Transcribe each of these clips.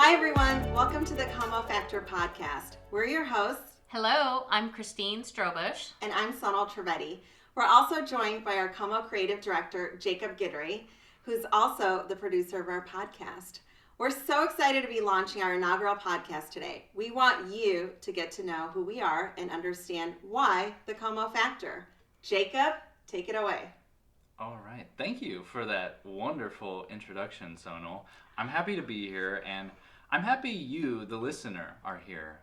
Hi everyone, welcome to the Como Factor podcast. We're your hosts. Hello, I'm Christine Strobush. And I'm Sonal Trivedi. We're also joined by our Como Creative Director Jacob Guidry, who's also the producer of our podcast. We're so excited to be launching our inaugural podcast today. We want you to get to know who we are and understand why the Como Factor. Jacob, take it away. All right. Thank you for that wonderful introduction, Sonal. I'm happy to be here, and I'm happy you, the listener, are here.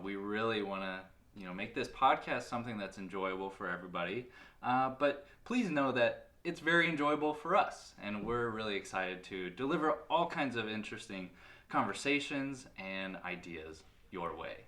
We really want to, make this podcast something that's enjoyable for everybody. But please know that it's very enjoyable for us, and we're really excited to deliver all kinds of interesting conversations and ideas your way.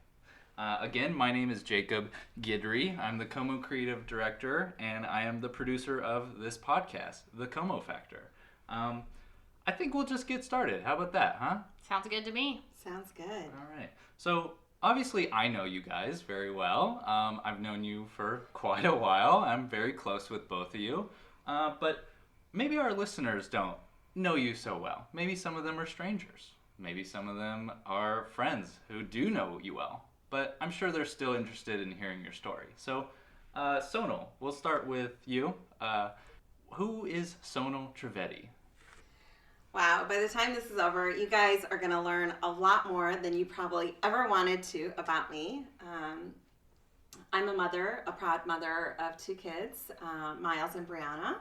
Again, my name is Jacob Guidry. I'm the Como Creative Director, and I am the producer of this podcast, The Como Factor. I think we'll just get started. How about that, huh? Sounds good to me. Sounds good. All right. So, obviously, I know you guys very well. I've known you for quite a while. I'm very close with both of you. But maybe our listeners don't know you so well. Maybe some of them are strangers. Maybe some of them are friends who do know you well. But I'm sure they're still interested in hearing your story. So, Sonal, we'll start with you. Who is Sonal Trivedi? Wow, by the time this is over, you guys are going to learn a lot more than you probably ever wanted to about me. I'm a mother, a proud mother of two kids, Miles and Brianna.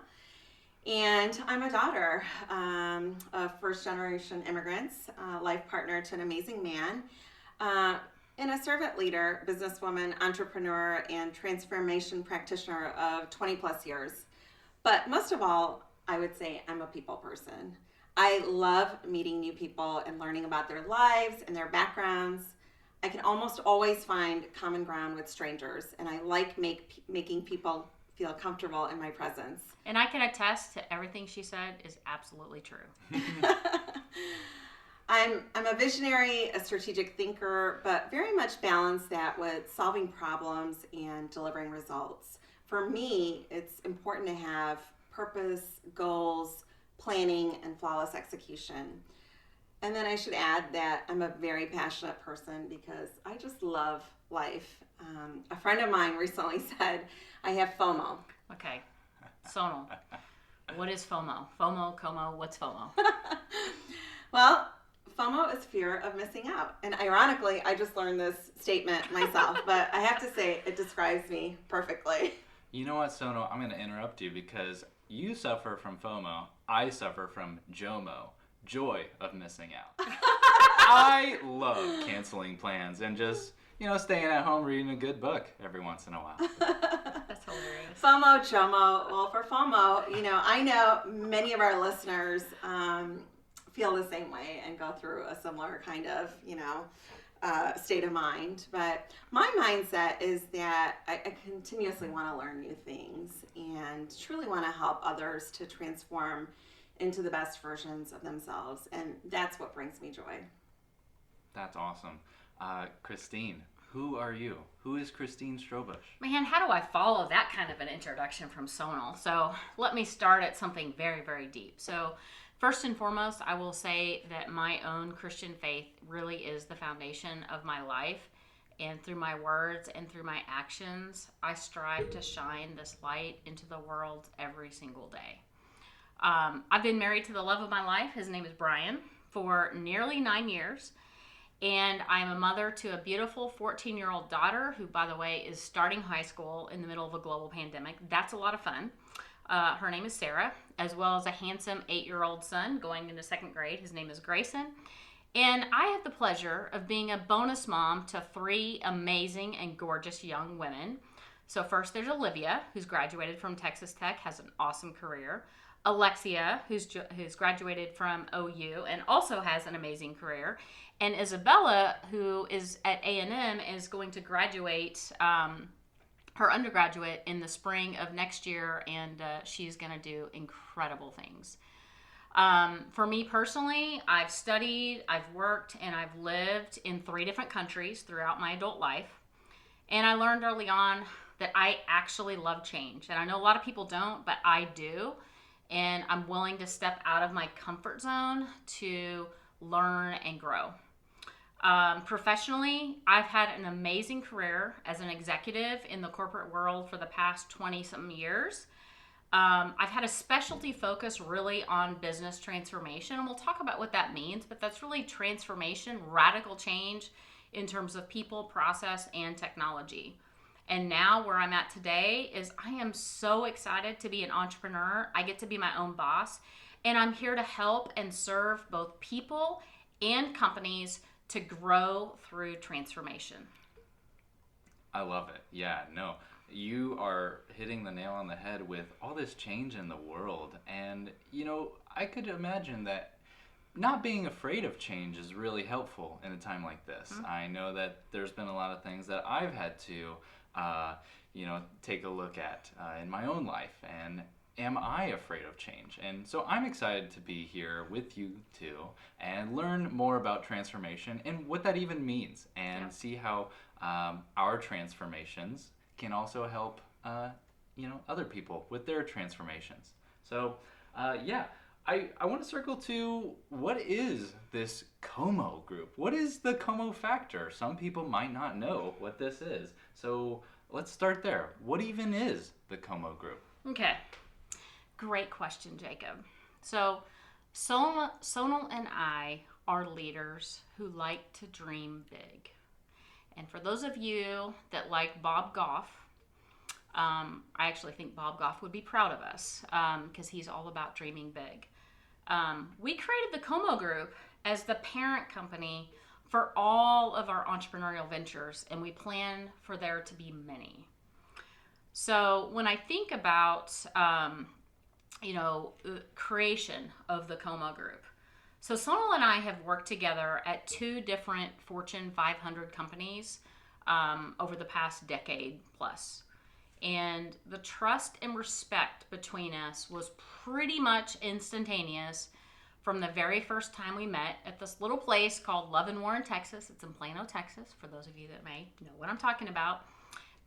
And I'm a daughter of first-generation immigrants, life partner to an amazing man, and a servant leader, businesswoman, entrepreneur, and transformation practitioner of 20 plus years. But most of all, I would say I'm a people person. I love meeting new people and learning about their lives and their backgrounds. I can almost always find common ground with strangers, and I like making people feel comfortable in my presence. And I can attest to everything she said is absolutely true. I'm a visionary, a strategic thinker, but very much balance that with solving problems and delivering results. For me, it's important to have purpose, goals, planning, and flawless execution. And then I should add that I'm a very passionate person because I just love life. A friend of mine recently said I have FOMO. Okay, Sonal, what is FOMO? FOMO, Como, what's FOMO? Well, FOMO is fear of missing out. And ironically, I just learned this statement myself, but I have to say it describes me perfectly. You know what, Sonal? I'm going to interrupt you because you suffer from FOMO. I suffer from JOMO, joy of missing out. I love canceling plans and just, staying at home reading a good book every once in a while. That's hilarious. FOMO, JOMO. Well, for FOMO, I know many of our listeners feel the same way and go through a similar kind of, state of mind. But my mindset is that I continuously want to learn new things and truly want to help others to transform into the best versions of themselves. And that's what brings me joy. That's awesome. Christine, who are you? Who is Christine Strobush? Man, how do I follow that kind of an introduction from Sonal? So let me start at something very, very deep. So first and foremost, I will say that my own Christian faith really is the foundation of my life. And through my words and through my actions, I strive to shine this light into the world every single day. I've been married to the love of my life. His name is Brian, for nearly 9 years. And I'm a mother to a beautiful 14-year-old daughter who, by the way, is starting high school in the middle of a global pandemic. That's a lot of fun. Her name is Sarah, as well as a handsome 8-year-old son going into second grade. His name is Grayson. And I have the pleasure of being a bonus mom to 3 amazing and gorgeous young women. So first there's Olivia, who's graduated from Texas Tech, has an awesome career. Alexia, who's graduated from OU and also has an amazing career. And Isabella, who is at A&M, is going to graduate her undergraduate in the spring of next year, and she's going to do incredible things. For me personally, I've studied, I've worked, and I've lived in 3 different countries throughout my adult life. And I learned early on that I actually love change. And I know a lot of people don't, but I do. And I'm willing to step out of my comfort zone to learn and grow. Professionally, I've had an amazing career as an executive in the corporate world for the past 20-something years. I've had a specialty focus really on business transformation, and we'll talk about what that means, but that's really transformation, radical change in terms of people, process, and technology. And now where I'm at today is I am so excited to be an entrepreneur. I get to be my own boss, and I'm here to help and serve both people and companies to grow through transformation. I love it. Yeah, no, you are hitting the nail on the head with all this change in the world. And, I could imagine that not being afraid of change is really helpful in a time like this. Mm-hmm. I know that there's been a lot of things that I've had to, take a look at in my own life. And am I afraid of change? And so I'm excited to be here with you too and learn more about transformation and what that even means, and see how our transformations can also help other people with their transformations. So I want to circle to, what is this Como group? What is the Como factor? Some people might not know what this is. So let's start there. What even is the Como group? Okay. Great question, Jacob. So Sonal and I are leaders who like to dream big. And for those of you that like Bob Goff, I actually think Bob Goff would be proud of us because he's all about dreaming big. We created the Como Group as the parent company for all of our entrepreneurial ventures, and we plan for there to be many. So when I think about creation of the Como Group. So Sonal and I have worked together at 2 different Fortune 500 companies over the past decade plus. And the trust and respect between us was pretty much instantaneous from the very first time we met at this little place called Love and Warren, Texas. It's in Plano, Texas, for those of you that may know what I'm talking about.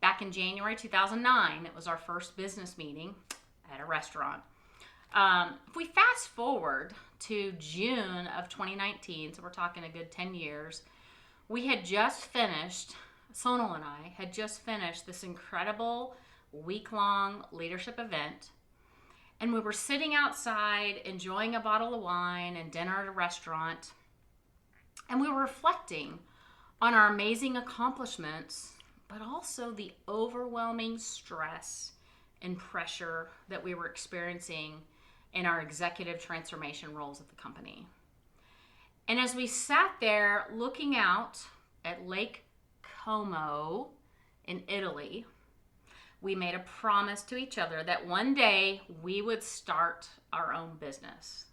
Back in January 2009, it was our first business meeting at a restaurant. If we fast forward to June of 2019, so we're talking a good 10 years, we had just finished, Sonal and I had just finished this incredible week-long leadership event, and we were sitting outside enjoying a bottle of wine and dinner at a restaurant, and we were reflecting on our amazing accomplishments, but also the overwhelming stress and pressure that we were experiencing in our executive transformation roles at the company. And as we sat there looking out at Lake Como in Italy, we made a promise to each other that one day we would start our own business.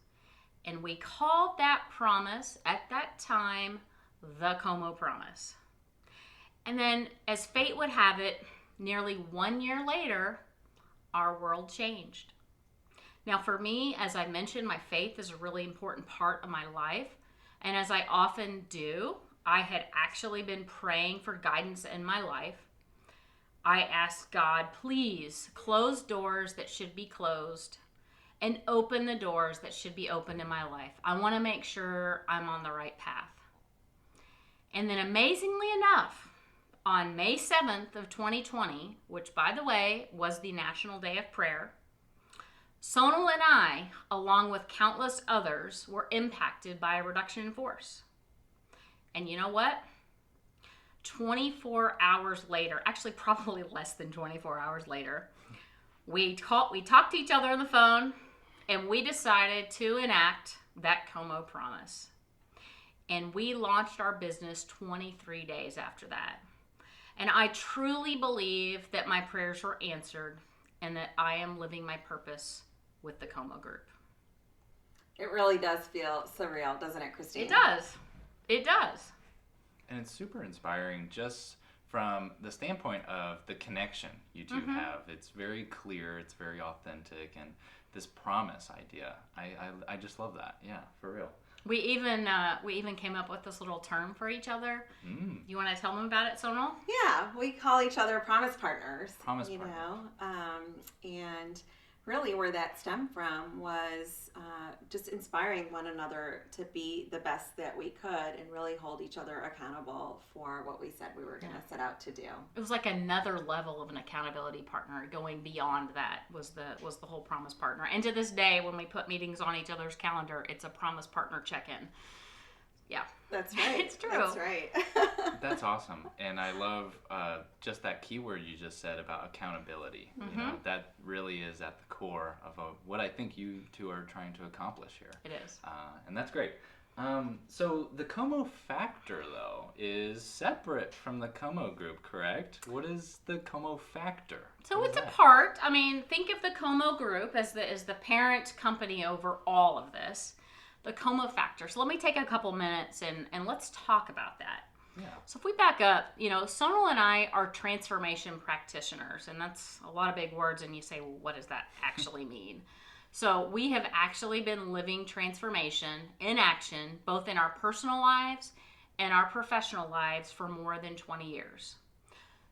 And we called that promise at that time the Como Promise. And then, as fate would have it, nearly 1 year later, our world changed. Now, for me, as I mentioned, my faith is a really important part of my life. And as I often do, I had actually been praying for guidance in my life. I asked God, please close doors that should be closed and open the doors that should be opened in my life. I want to make sure I'm on the right path. And then amazingly enough, on May 7th of 2020, which by the way was the National Day of Prayer, Sonal and I, along with countless others, were impacted by a reduction in force. And you know what? 24 hours later, actually probably less than 24 hours later, we talked to each other on the phone, and we decided to enact that Como Promise. And we launched our business 23 days after that. And I truly believe that my prayers were answered and that I am living my purpose with the Como Group. It really does feel surreal, doesn't it, Christine? It does. It does. And it's super inspiring just from the standpoint of the connection you two have. It's very clear, it's very authentic, and this promise idea, I just love that. Yeah, for real. We even came up with this little term for each other. You want to tell them about it, Sonal? Yeah, we call each other promise partners. Promise partners. And really where that stemmed from was just inspiring one another to be the best that we could and really hold each other accountable for what we said we were going to set out to do. It was like another level of an accountability partner. Going beyond that was the whole Promise Partner. And to this day, when we put meetings on each other's calendar, it's a Promise Partner check-in. Yeah. That's right. It's true. That's right. That's awesome. And I love just that keyword you just said about accountability. Mm-hmm. You know, that really is at the core of what I think you two are trying to accomplish here. It is. And that's great. So the Como Factor, though, is separate from the Como Group, correct? What is the Como Factor? So it's a part. I mean, think of the Como Group as the parent company over all of this. The Como Factor. So let me take a couple minutes and let's talk about that. Yeah. So if we back up, Sonal and I are transformation practitioners, and that's a lot of big words, and you say, well, what does that actually mean? So we have actually been living transformation in action, both in our personal lives and our professional lives for more than 20 years.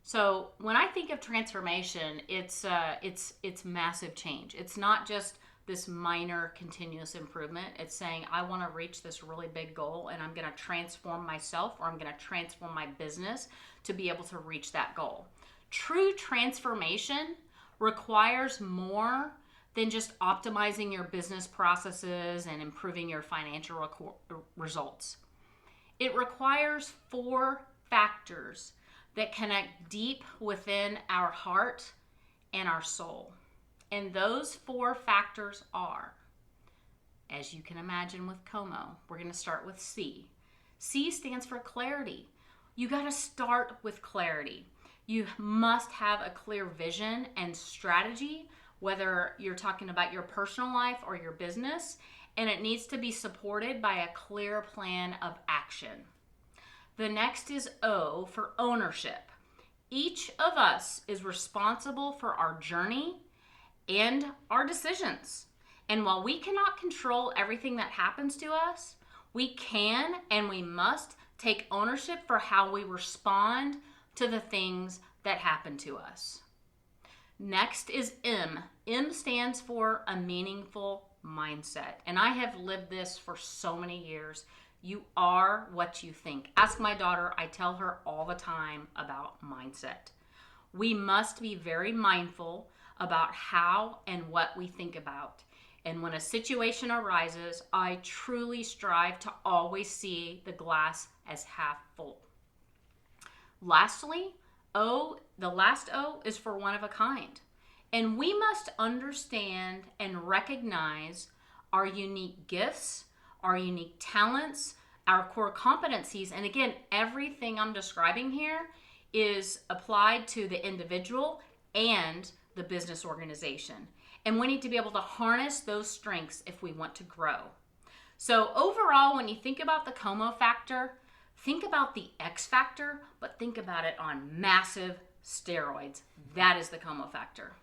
So when I think of transformation, it's massive change. It's not just this minor continuous improvement. It's saying, I want to reach this really big goal and I'm going to transform myself or I'm going to transform my business to be able to reach that goal. True transformation requires more than just optimizing your business processes and improving your financial results. It requires 4 factors that connect deep within our heart and our soul. And those 4 factors are, as you can imagine with Como, we're going to start with C. C stands for clarity. You got to start with clarity. You must have a clear vision and strategy, whether you're talking about your personal life or your business, and it needs to be supported by a clear plan of action. The next is O for ownership. Each of us is responsible for our journey and our decisions. And while we cannot control everything that happens to us, we can and we must take ownership for how we respond to the things that happen to us. Next is M. M stands for a meaningful mindset. And I have lived this for so many years. You are what you think. Ask my daughter, I tell her all the time about mindset. We must be very mindful about how and what we think about. And when a situation arises, I truly strive to always see the glass as half full. Lastly, O, the last O is for one of a kind. And we must understand and recognize our unique gifts, our unique talents, our core competencies. And again, everything I'm describing here is applied to the individual and the business organization. And we need to be able to harness those strengths if we want to grow. So overall, when you think about the Como Factor, think about the X Factor, but think about it on massive steroids. That is the Como Factor.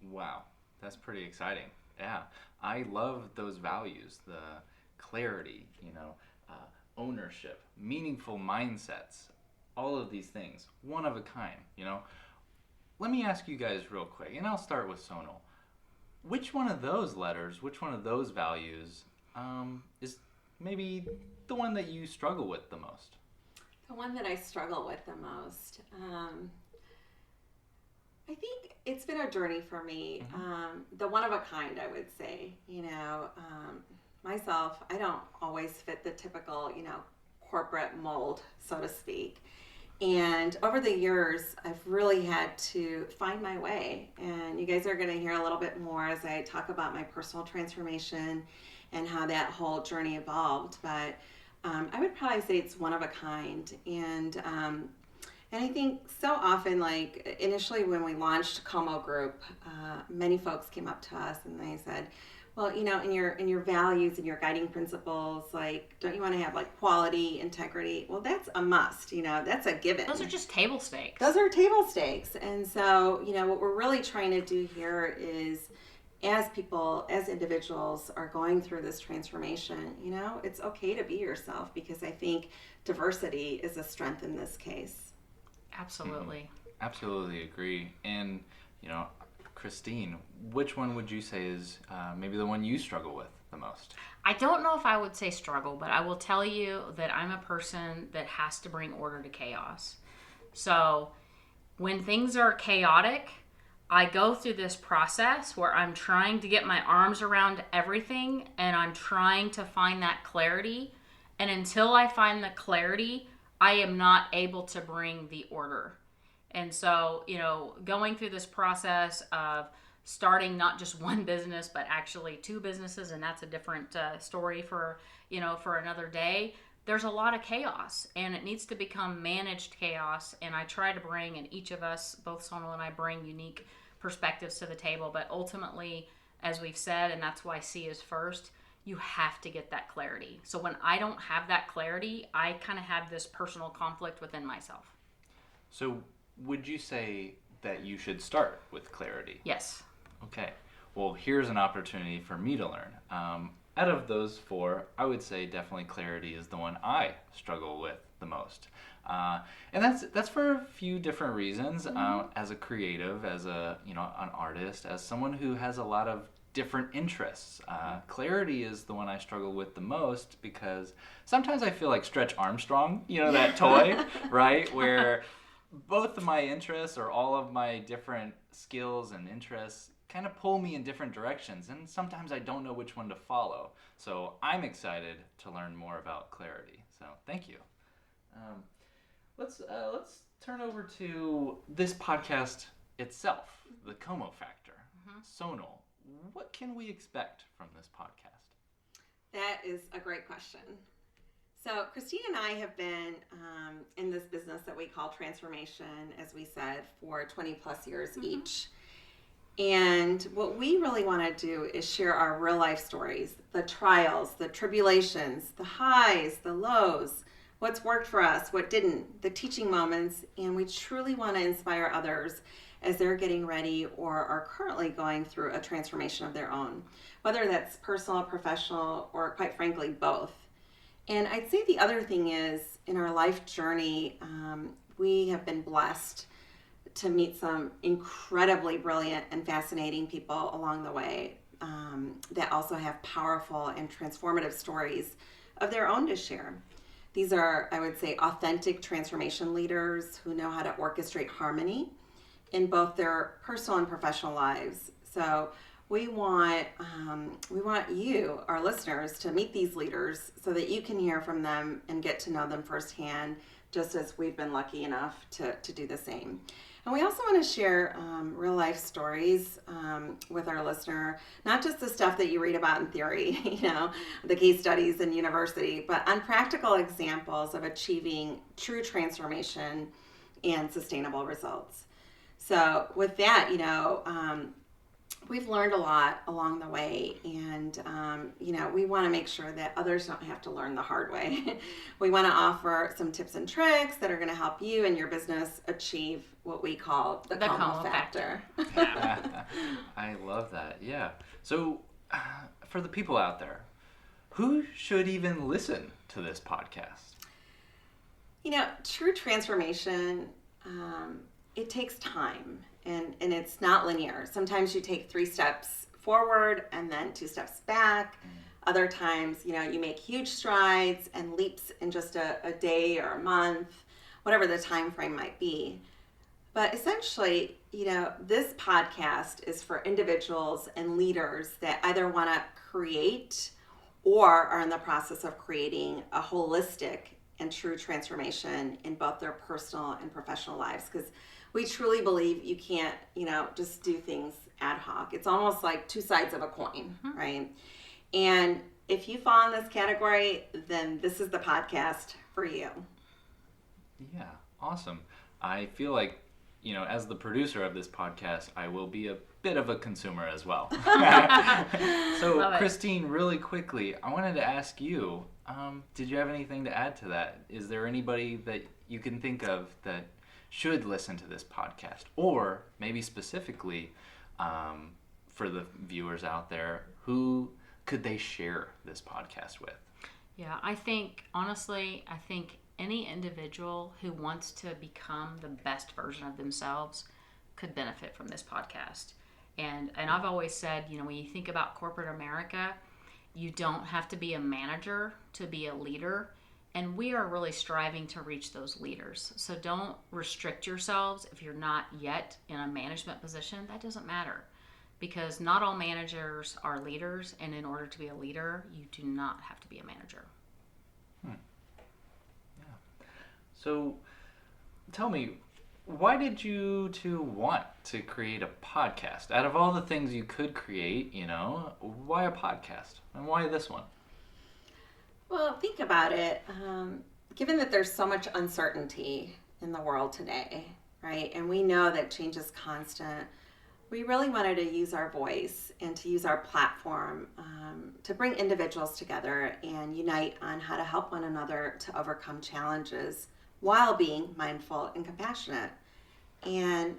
Wow, that's pretty exciting. Yeah, I love those values, the clarity, ownership, meaningful mindsets, all of these things, one of a kind, Let me ask you guys real quick, and I'll start with Sonal. Which one of those letters, which one of those values is maybe the one that you struggle with the most? The one that I struggle with the most, I think it's been a journey for me. The one of a kind, I would say. Myself, I don't always fit the typical, corporate mold, so to speak. And over the years, I've really had to find my way. And you guys are going to hear a little bit more as I talk about my personal transformation and how that whole journey evolved. But I would probably say it's one of a kind. And I think so often, like initially when we launched Como Group, many folks came up to us and they said, well, in your values and your guiding principles, like, don't you want to have like quality, integrity? Well, that's a must, that's a given. Those are just table stakes. Those are table stakes. And so, what we're really trying to do here is as people, as individuals are going through this transformation, it's okay to be yourself because I think diversity is a strength in this case. Absolutely. Absolutely agree. And, Christine, which one would you say is maybe the one you struggle with the most? I don't know if I would say struggle, but I will tell you that I'm a person that has to bring order to chaos. So when things are chaotic, I go through this process where I'm trying to get my arms around everything and I'm trying to find that clarity. And until I find the clarity, I am not able to bring the order. And so, going through this process of starting not just one business, but actually two businesses, and that's a different story for another day. There's a lot of chaos, and it needs to become managed chaos. And I try to bring, and each of us, both Sonal and I, bring unique perspectives to the table. But ultimately, as we've said, and that's why C is first, you have to get that clarity. So when I don't have that clarity, I kind of have this personal conflict within myself. So would you say that you should start with clarity? Yes. Okay. Well, here's an opportunity for me to learn. Out of those four, I would say definitely clarity is the one I struggle with the most. And that's for a few different reasons. As a creative, as an artist, as someone who has a lot of different interests. Clarity is the one I struggle with the most because sometimes I feel like Stretch Armstrong, that toy, right? Where both of my interests or all of my different skills and interests kind of pull me in different directions, and sometimes I don't know which one to follow. So I'm excited to learn more about clarity. So thank you. Let's turn over to this podcast itself, the Como Factor. Sonal, what can we expect from this podcast? That is a great question. So Christine and I have been in this business that we call transformation, as we said, for 20 plus years each. And what we really want to do is share our real life stories, the trials, the tribulations, the highs, the lows, what's worked for us, what didn't, the teaching moments, and we truly want to inspire others as they're getting ready or are currently going through a transformation of their own, whether that's personal, professional, or quite frankly, both. And I'd say the other thing is, in our life journey, we have been blessed to meet some incredibly brilliant and fascinating people along the way that also have powerful and transformative stories of their own to share. These are, I would say, authentic transformation leaders who know how to orchestrate harmony in both their personal and professional lives. So we want you, our listeners, to meet these leaders so that you can hear from them and get to know them firsthand, just as we've been lucky enough to do the same. And we also want to share real life stories with our listener, not just the stuff that you read about in theory, the case studies in university, but on practical examples of achieving true transformation and sustainable results. So with that, we've learned a lot along the way, and we want to make sure that others don't have to learn the hard way. We want to offer some tips and tricks that are going to help you and your business achieve what we call the Como Factor. I love that. Yeah. So for the people out there, who should even listen to this podcast? True transformation, it takes time. And it's not linear. Sometimes you take 3 steps forward and then 2 steps back. Other times, you make huge strides and leaps in just a day or a month, whatever the time frame might be. But essentially, this podcast is for individuals and leaders that either want to create or are in the process of creating a holistic and true transformation in both their personal and professional lives. Because we truly believe you can't, just do things ad hoc. It's almost like 2 sides of a coin, right? And if you fall in this category, then this is the podcast for you. Yeah, awesome. I feel like, as the producer of this podcast, I will be a bit of a consumer as well. So, Christine, really quickly, I wanted to ask you, did you have anything to add to that? Is there anybody that you can think of that should listen to this podcast, or maybe specifically for the viewers out there, who could they share this podcast with? Yeah, I think any individual who wants to become the best version of themselves could benefit from this podcast. And I've always said, when you think about corporate America, you don't have to be a manager to be a leader. And we are really striving to reach those leaders. So don't restrict yourselves if you're not yet in a management position. That doesn't matter, because not all managers are leaders. And in order to be a leader, you do not have to be a manager. Yeah. So tell me, why did you two want to create a podcast? Out of all the things you could create, why a podcast? And why this one? Well, think about it. Given that there's so much uncertainty in the world today, right? And we know that change is constant. We really wanted to use our voice and to use our platform to bring individuals together and unite on how to help one another to overcome challenges while being mindful and compassionate. And,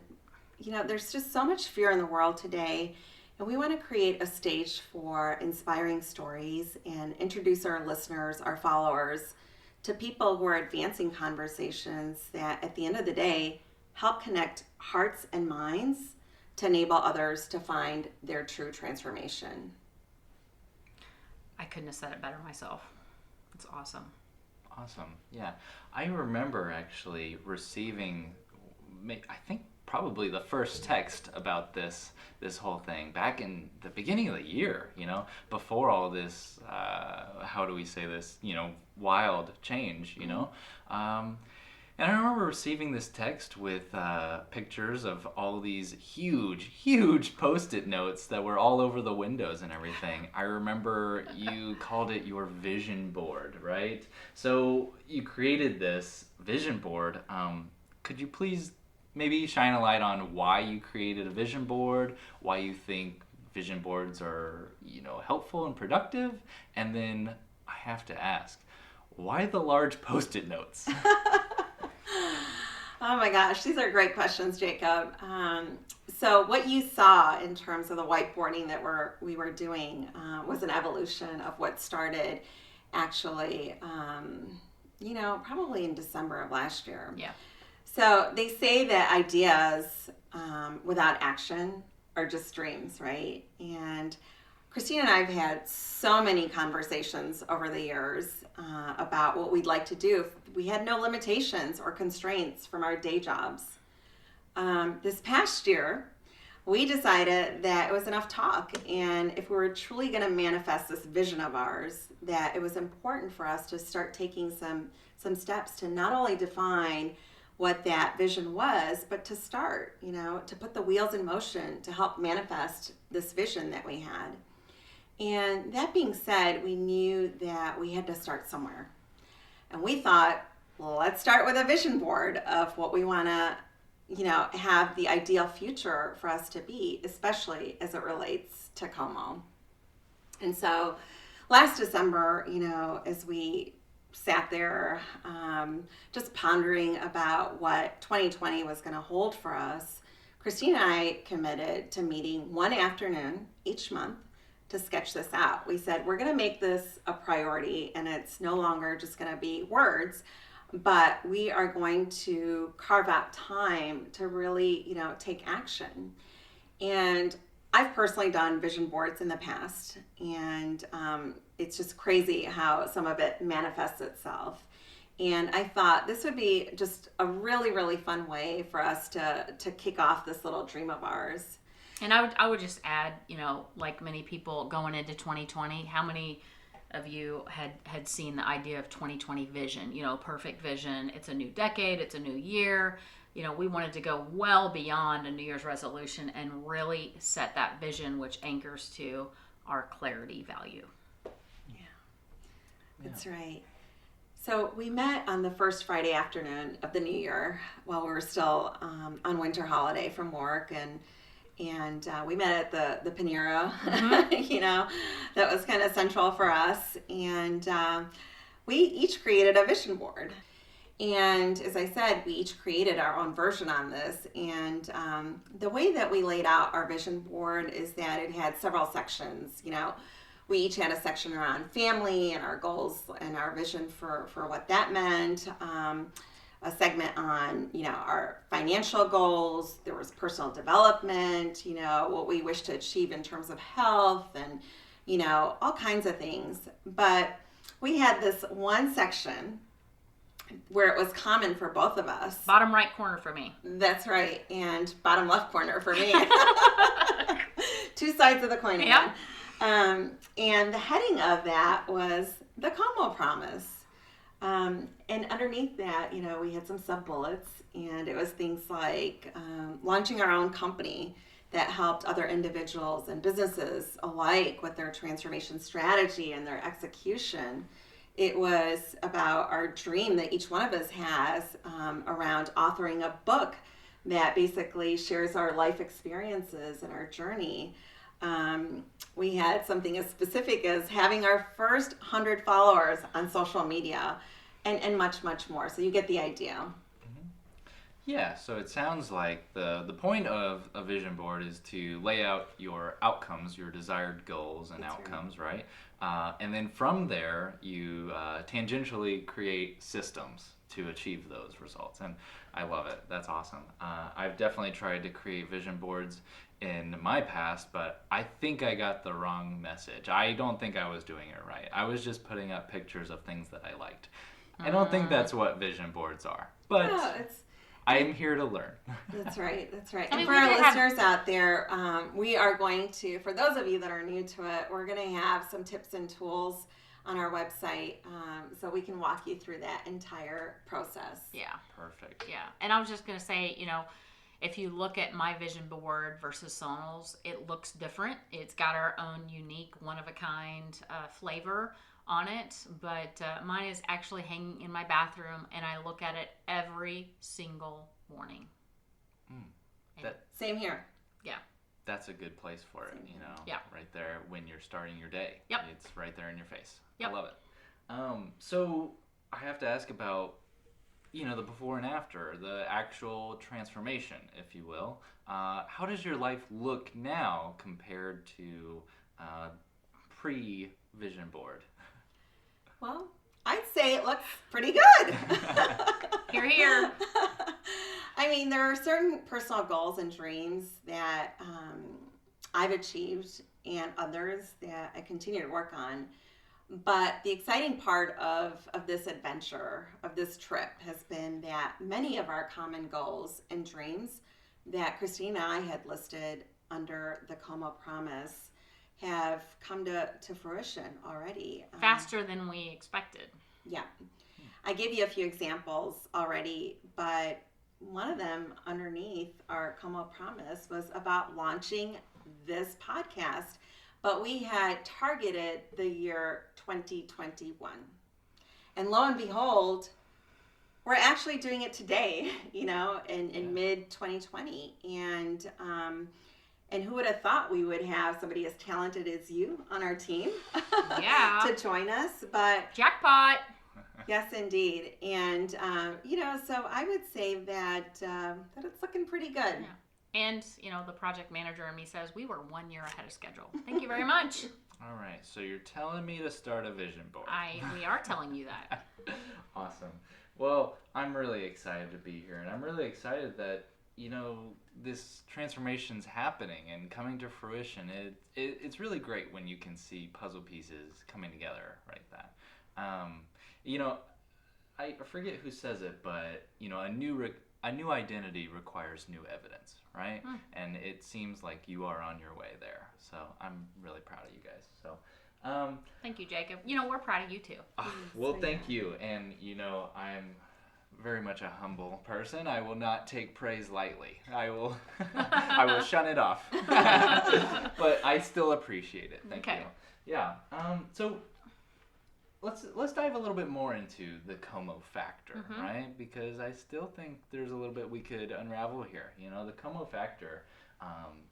there's just so much fear in the world today, and we want to create a stage for inspiring stories and introduce our listeners, our followers, to people who are advancing conversations that, at the end of the day, help connect hearts and minds to enable others to find their true transformation. I couldn't have said it better myself. It's awesome. Awesome. Yeah. I remember actually receiving, I think probably the first text about this whole thing back in the beginning of the year, before all this, how do we say this, wild change, and I remember receiving this text with pictures of all these huge Post-it notes that were all over the windows and everything. I remember you called it your vision board, right? So you created this vision board. Could you please maybe shine a light on why you created a vision board, why you think vision boards are, helpful and productive? And then I have to ask, why the large Post-it notes? Oh my gosh, these are great questions, Jacob. So what you saw in terms of the whiteboarding that we were doing was an evolution of what started actually, probably in December of last year. Yeah. So they say that ideas without action are just dreams, right? And Christine and I have had so many conversations over the years about what we'd like to do. We had no limitations or constraints from our day jobs. This past year, we decided that it was enough talk, and if we were truly going to manifest this vision of ours, that it was important for us to start taking some steps to not only define what that vision was, but to start, to put the wheels in motion to help manifest this vision that we had. And that being said, we knew that we had to start somewhere. And we thought, well, let's start with a vision board of what we want to, have the ideal future for us to be, especially as it relates to Como. And so last December, as we sat there just pondering about what 2020 was going to hold for us, Christine and I committed to meeting one afternoon each month to sketch this out. We said, we're going to make this a priority, and it's no longer just going to be words, but we are going to carve out time to really, take action. And I've personally done vision boards in the past, and it's just crazy how some of it manifests itself. And I thought this would be just a really, really fun way for us to kick off this little dream of ours. And I would just add, like many people going into 2020, how many of you had seen the idea of 2020 vision, perfect vision. It's a new decade. It's a new year. We wanted to go well beyond a New Year's resolution and really set that vision, which anchors to our clarity value. Yeah, that's right. So we met on the first Friday afternoon of the new year while we were still on winter holiday from work, and we met at the Panera, that was kind of central for us. And we each created a vision board. And as I said, we each created our own version on this. And the way that we laid out our vision board is that it had several sections. We each had a section around family and our goals and our vision for what that meant. a segment on, our financial goals. There was personal development, what we wish to achieve in terms of health and, all kinds of things. But we had this one section where it was common for both of us. Bottom right corner for me. That's right. And bottom left corner for me. Two sides of the coin again. Yeah. And the heading of that was the Como Promise. And underneath that, we had some sub-bullets, and it was things like launching our own company that helped other individuals and businesses alike with their transformation strategy and their execution. It was about our dream that each one of us has around authoring a book that basically shares our life experiences and our journey. We had something as specific as having our first 100 followers on social media and much, much more. So you get the idea. Yeah, so it sounds like the point of a vision board is to lay out your outcomes, your desired goals and That's outcomes, right? And then from there, you tangentially create systems to achieve those results. And I love it. That's awesome. I've definitely tried to create vision boards in my past, but I think I got the wrong message. I don't think I was doing it right. I was just putting up pictures of things that I liked. I don't think that's what vision boards are, but I'm here to learn. That's right. That's right. I mean, and for our we have- listeners out there, we are going to, for those of you that are new to it, we're going to have some tips and tools on our website so we can walk you through that entire process. Yeah. Perfect. Yeah. And I was just going to say, if you look at my vision board versus Sonal's, it looks different. It's got our own unique, one-of-a-kind flavor on it, but mine is actually hanging in my bathroom, and I look at it every single morning. Same here. Yeah. That's a good place for it, Yeah. right there when you're starting your day. Yep. It's right there in your face. Yep. I love it. So I have to ask about, the before and after, the actual transformation, if you will. How does your life look now compared to pre-vision board? Well, I'd say it looks pretty good. Hear, hear. I mean, there are certain personal goals and dreams that I've achieved and others that I continue to work on. But the exciting part of this adventure, of this trip, has been that many of our common goals and dreams that Christine and I had listed under the Como Promise have come to fruition already. Faster than we expected. Yeah. I gave you a few examples already, but one of them underneath our Como Promise was about launching this podcast. But we had targeted the year 2021. And lo and behold, we're actually doing it today, in mid 2020. And who would have thought we would have somebody as talented as you on our team Yeah. to join us? But Jackpot. yes, indeed. And, so I would say that it's looking pretty good. Yeah. And, the project manager and me says we were 1 year ahead of schedule. Thank you very much. All right, so you're telling me to start a vision board. We are telling you that. Awesome. Well, I'm really excited to be here, and I'm really excited that, this transformation's happening and coming to fruition. It's really great when you can see puzzle pieces coming together like that. I forget who says it, but, a new identity requires new evidence, right? And it seems like you are on your way there. So I'm really proud of you guys. So, Thank you, Jacob. We're proud of you too. well, thank you. And I'm very much a humble person. I will not take praise lightly. I will shun it off. But I still appreciate it. Thank you. Yeah. So let's dive a little bit more into the Como factor, right? Because I still think there's a little bit we could unravel here. The Como factor,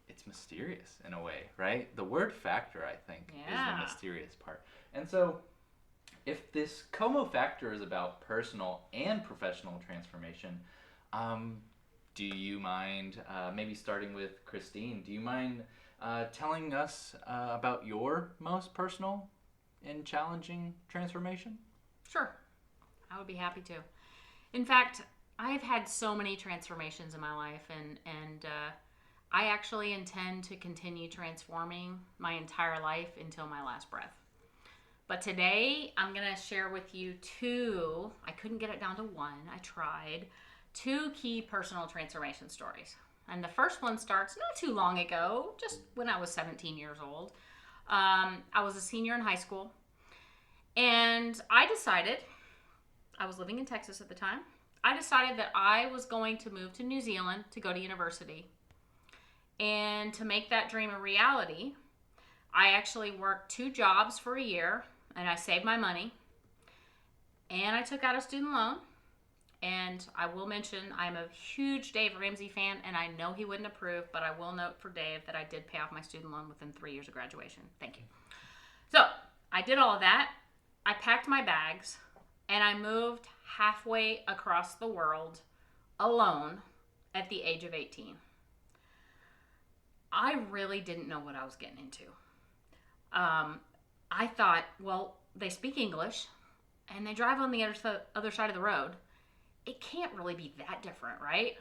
it's mysterious in a way, right? The word factor, I think, is the mysterious part. And so if this Como factor is about personal and professional transformation, do you mind, maybe starting with Christine, do you mind telling us about your most personal and challenging transformation? Sure. I would be happy to. In fact, I've had so many transformations in my life, and I actually intend to continue transforming my entire life until my last breath. But today, I'm going to share with you two, I couldn't get it down to one, I tried, two key personal transformation stories. And the first one starts not too long ago, just when I was 17 years old. I was a senior in high school, and I was living in Texas at the time, I decided that I was going to move to New Zealand to go to university. And to make that dream a reality, I actually worked 2 jobs for a year, and I saved my money, and I took out a student loan. And I will mention I'm a huge Dave Ramsey fan, and I know he wouldn't approve, but I will note for Dave that I did pay off my student loan within 3 years of graduation. Thank you. So I did all of that. I packed my bags, and I moved halfway across the world alone at the age of 18. I really didn't know what I was getting into. I thought, well, they speak English and they drive on the other side of the road. It can't really be that different, right?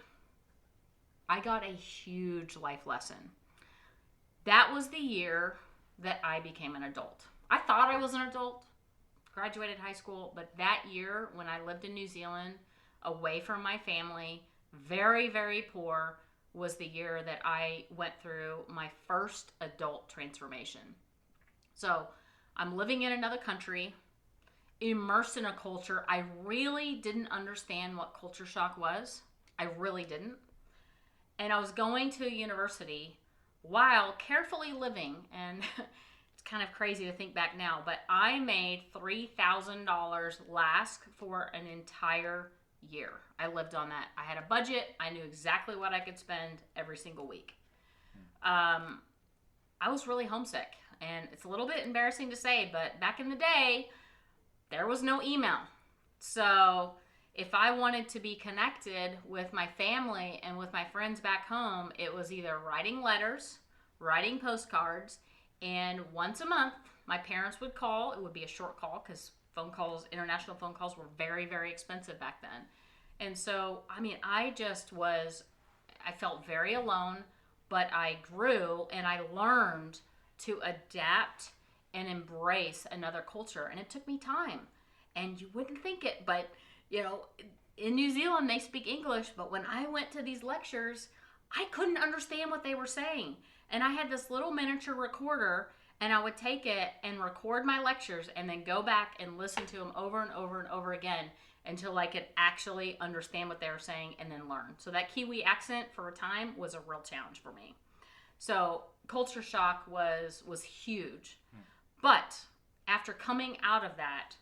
I got a huge life lesson. That was the year that I became an adult. I thought I was an adult, graduated high school, but that year when I lived in New Zealand, away from my family, very, very poor, was the year that I went through my first adult transformation. So I'm living in another country, immersed in a culture. I really didn't understand what culture shock was. I really didn't. And I was going to university while carefully living, and it's kind of crazy to think back now, but I made $3,000 last for an entire year. I lived on that. I had a budget. I knew exactly what I could spend every single week. I was really homesick, and it's a little bit embarrassing to say, but back in the day, there was no email. So if I wanted to be connected with my family and with my friends back home, it was either writing letters, writing postcards, and once a month, my parents would call. It would be a short call because phone calls, international phone calls, were very, very expensive back then. And so, I felt very alone, but I grew and I learned to adapt and embrace another culture. And it took me time. And you wouldn't think it, but in New Zealand, they speak English, but when I went to these lectures, I couldn't understand what they were saying. And I had this little miniature recorder, and I would take it and record my lectures and then go back and listen to them over and over and over again until I could actually understand what they were saying and then learn. So that Kiwi accent for a time was a real challenge for me. So culture shock was huge. But after coming out of that,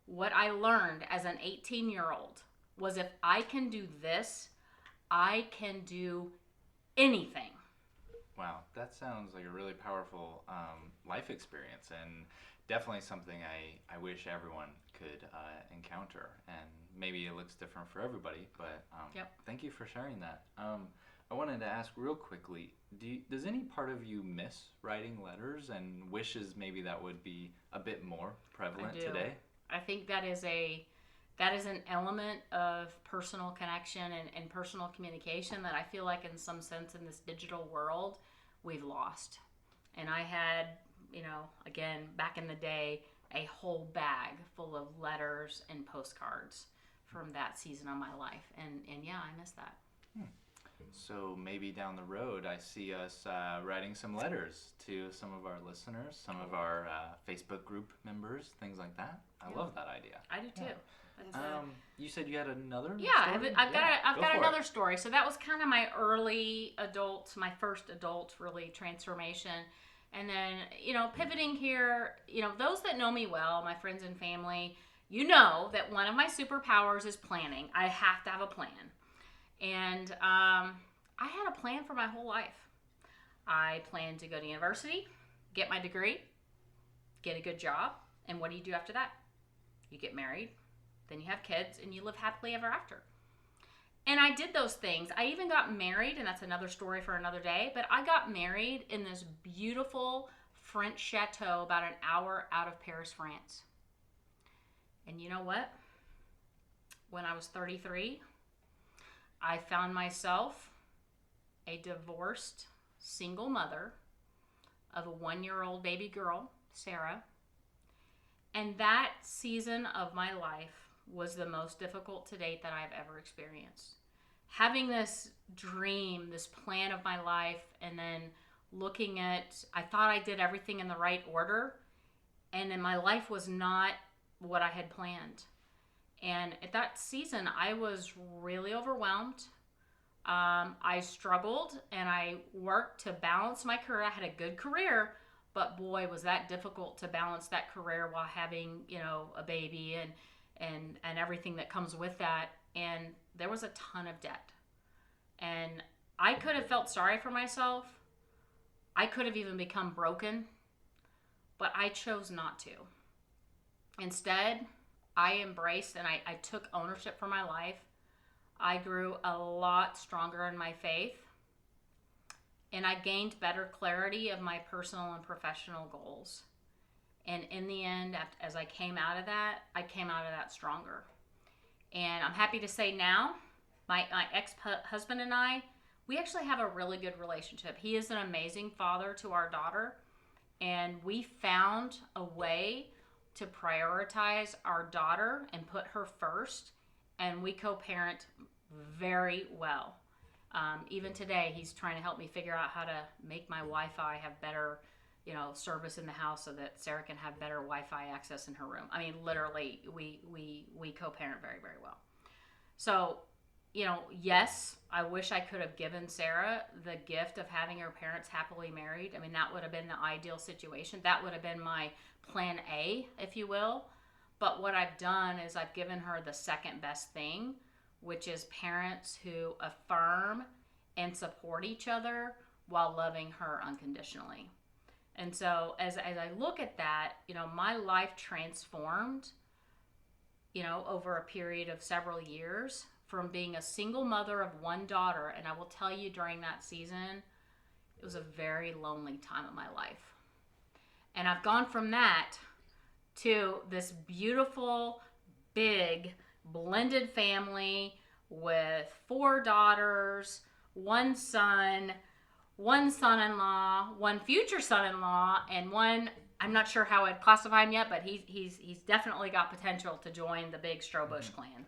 what I learned as an 18-year-old was if I can do this, I can do anything. Wow, that sounds like a really powerful life experience, and definitely something I wish everyone could encounter. And maybe it looks different for everybody, but Thank you for sharing that. I wanted to ask real quickly, does any part of you miss writing letters and wishes maybe that would be a bit more prevalent today? I think that is an element of personal connection and personal communication that I feel like in some sense in this digital world we've lost. And I had, again, back in the day, a whole bag full of letters and postcards from that season of my life. And yeah, I miss that. So maybe down the road, I see us writing some letters to some of our listeners, some of our Facebook group members, things like that. I love that idea. I do too. Yeah. You said you had another story? I've got another story. So that was kind of my my first adult really transformation. And then, pivoting here, those that know me well, my friends and family, that one of my superpowers is planning. I have to have a plan. And I had a plan for my whole life. I planned to go to university, get my degree, get a good job, and what do you do after that? You get married, then you have kids, and you live happily ever after. And I did those things. I even got married, and that's another story for another day, but I got married in this beautiful French chateau about an hour out of Paris, France. And you know what? When I was 33, I found myself a divorced single mother of a 1-year-old baby girl, Sarah. And that season of my life was the most difficult to date that I've ever experienced. Having this dream, this plan of my life, and then looking at, I thought I did everything in the right order, and then my life was not what I had planned. And at that season, I was really overwhelmed. I struggled, and I worked to balance my career. I had a good career, but boy, was that difficult to balance that career while having, a baby and everything that comes with that. And there was a ton of debt. And I could have felt sorry for myself. I could have even become broken, but I chose not to. Instead, I embraced and I took ownership for my life. I grew a lot stronger in my faith, and I gained better clarity of my personal and professional goals. And in the end, as I came out of that, stronger. And I'm happy to say now, my ex-husband and I, we actually have a really good relationship. He is an amazing father to our daughter, and we found a way to prioritize our daughter and put her first, and we co-parent very well. Even today, he's trying to help me figure out how to make my Wi-Fi have better, service in the house so that Sarah can have better Wi-Fi access in her room. I mean, literally, we co-parent very, very well. So, yes, I wish I could have given Sarah the gift of having her parents happily married. I mean, that would have been the ideal situation. That would have been my plan A, if you will. But what I've done is I've given her the second best thing, which is parents who affirm and support each other while loving her unconditionally. And so as I look at that, my life transformed, over a period of several years from being a single mother of one daughter. And I will tell you, during that season, it was a very lonely time of my life. And I've gone from that to this beautiful, big, blended family with 4 daughters, 1 son, 1 son-in-law, 1 future son-in-law, and 1, I'm not sure how I'd classify him yet, but he's definitely got potential to join the big Strobush clan.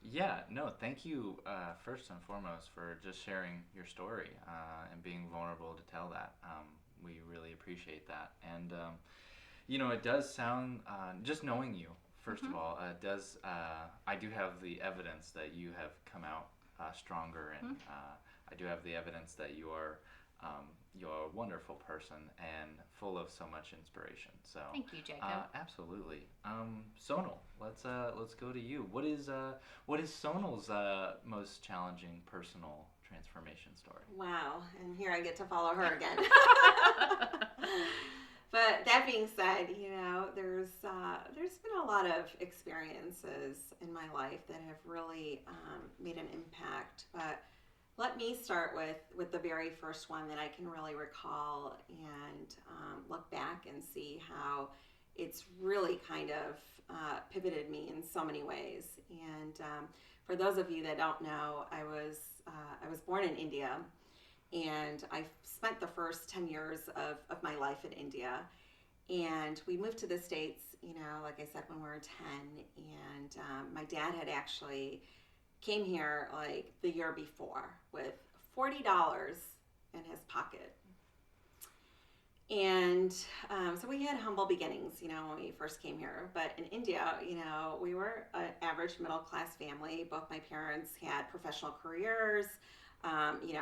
Yeah, no, thank you first and foremost for just sharing your story and being vulnerable to tell that. We really appreciate that. And, it does sound, just knowing you, first of all, I do have the evidence that you have come out stronger, and I do have the evidence that you're a wonderful person and full of so much inspiration. So thank you, Jacob. Absolutely. Sonal, let's go to you. What is Sonal's most challenging personal transformation story? Wow, and here I get to follow her again. But that being said, there's been a lot of experiences in my life that have really made an impact. But let me start with the very first one that I can really recall and look back and see how it's really kind of pivoted me in so many ways. And for those of you that don't know, I was born in India. And I spent the first 10 years of my life in India. And we moved to the States, like I said, when we were 10. And my dad had actually came here like the year before with $40 in his pocket. And so we had humble beginnings, when we first came here. But in India, we were an average middle-class family. Both my parents had professional careers,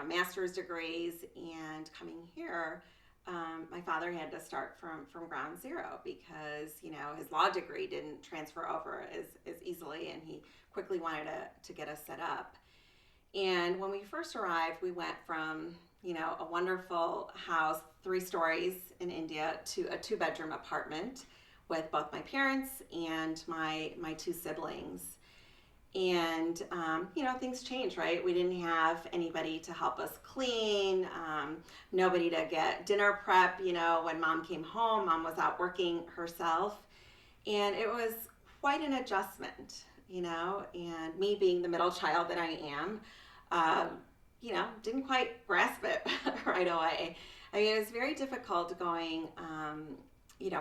master's degrees, and coming here, my father had to start from ground zero because, his law degree didn't transfer over as easily, and he quickly wanted to get us set up. And when we first arrived, we went from, a wonderful house, 3 stories in India, to a 2-bedroom apartment with both my parents and my 2 siblings. And, things changed, right? We didn't have anybody to help us clean, nobody to get dinner prep. When mom came home, mom was out working herself. And it was quite an adjustment. and me being the middle child that I am, didn't quite grasp it right away. I mean, it was very difficult going,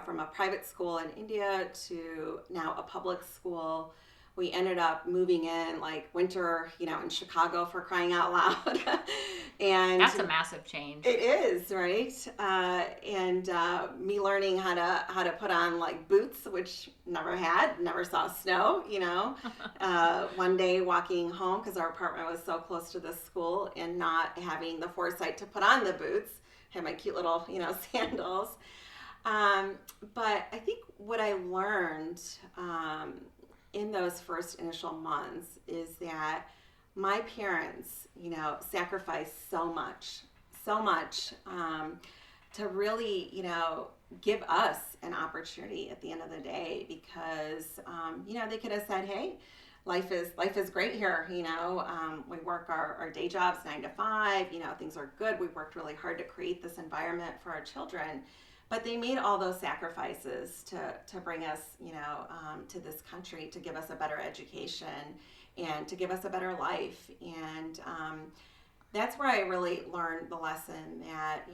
from a private school in India to now a public school. We ended up moving in like winter, in Chicago, for crying out loud. And that's a massive change. It is, right? And me learning how to put on like boots, which never saw snow, one day walking home because our apartment was so close to the school and not having the foresight to put on the boots, had my cute little, sandals. But I think what I learned in those first initial months is that my parents, sacrificed so much to really, give us an opportunity at the end of the day because, they could have said, hey, life is great here. We work our day jobs 9 to 5, things are good. We worked really hard to create this environment for our children. But they made all those sacrifices to bring us, to this country, to give us a better education and to give us a better life. And that's where I really learned the lesson that,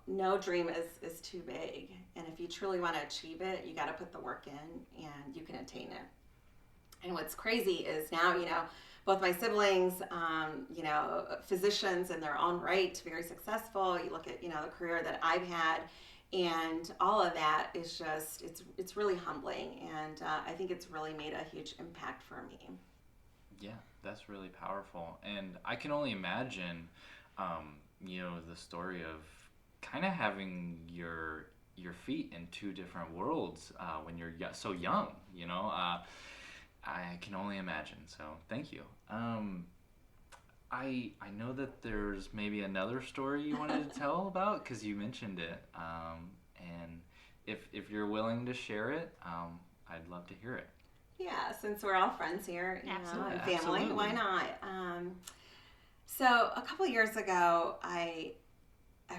no dream is too big. And if you truly want to achieve it, you got to put the work in and you can attain it. And what's crazy is now, both my siblings, physicians in their own right, very successful. You look at, the career that I've had. And all of that is just, it's really humbling. And I think it's really made a huge impact for me. Yeah, that's really powerful. And I can only imagine, the story of kind of having your feet in two different worlds when you're so young, I can only imagine. So thank you. I know that there's maybe another story you wanted to tell about because you mentioned it, and if you're willing to share it, I'd love to hear it. Yeah, since we're all friends here, and family, Absolutely. why not? So a couple of years ago, I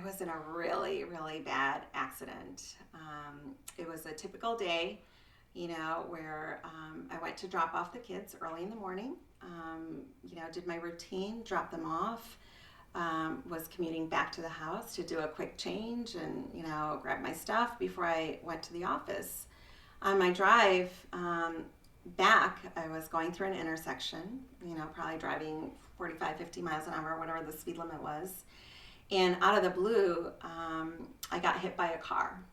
was in a really, really bad accident. It was a typical day, where I went to drop off the kids early in the morning. Did my routine, dropped them off, was commuting back to the house to do a quick change and, grab my stuff before I went to the office. On my drive back, I was going through an intersection, probably driving 45, 50 miles an hour, whatever the speed limit was. And out of the blue, I got hit by a car.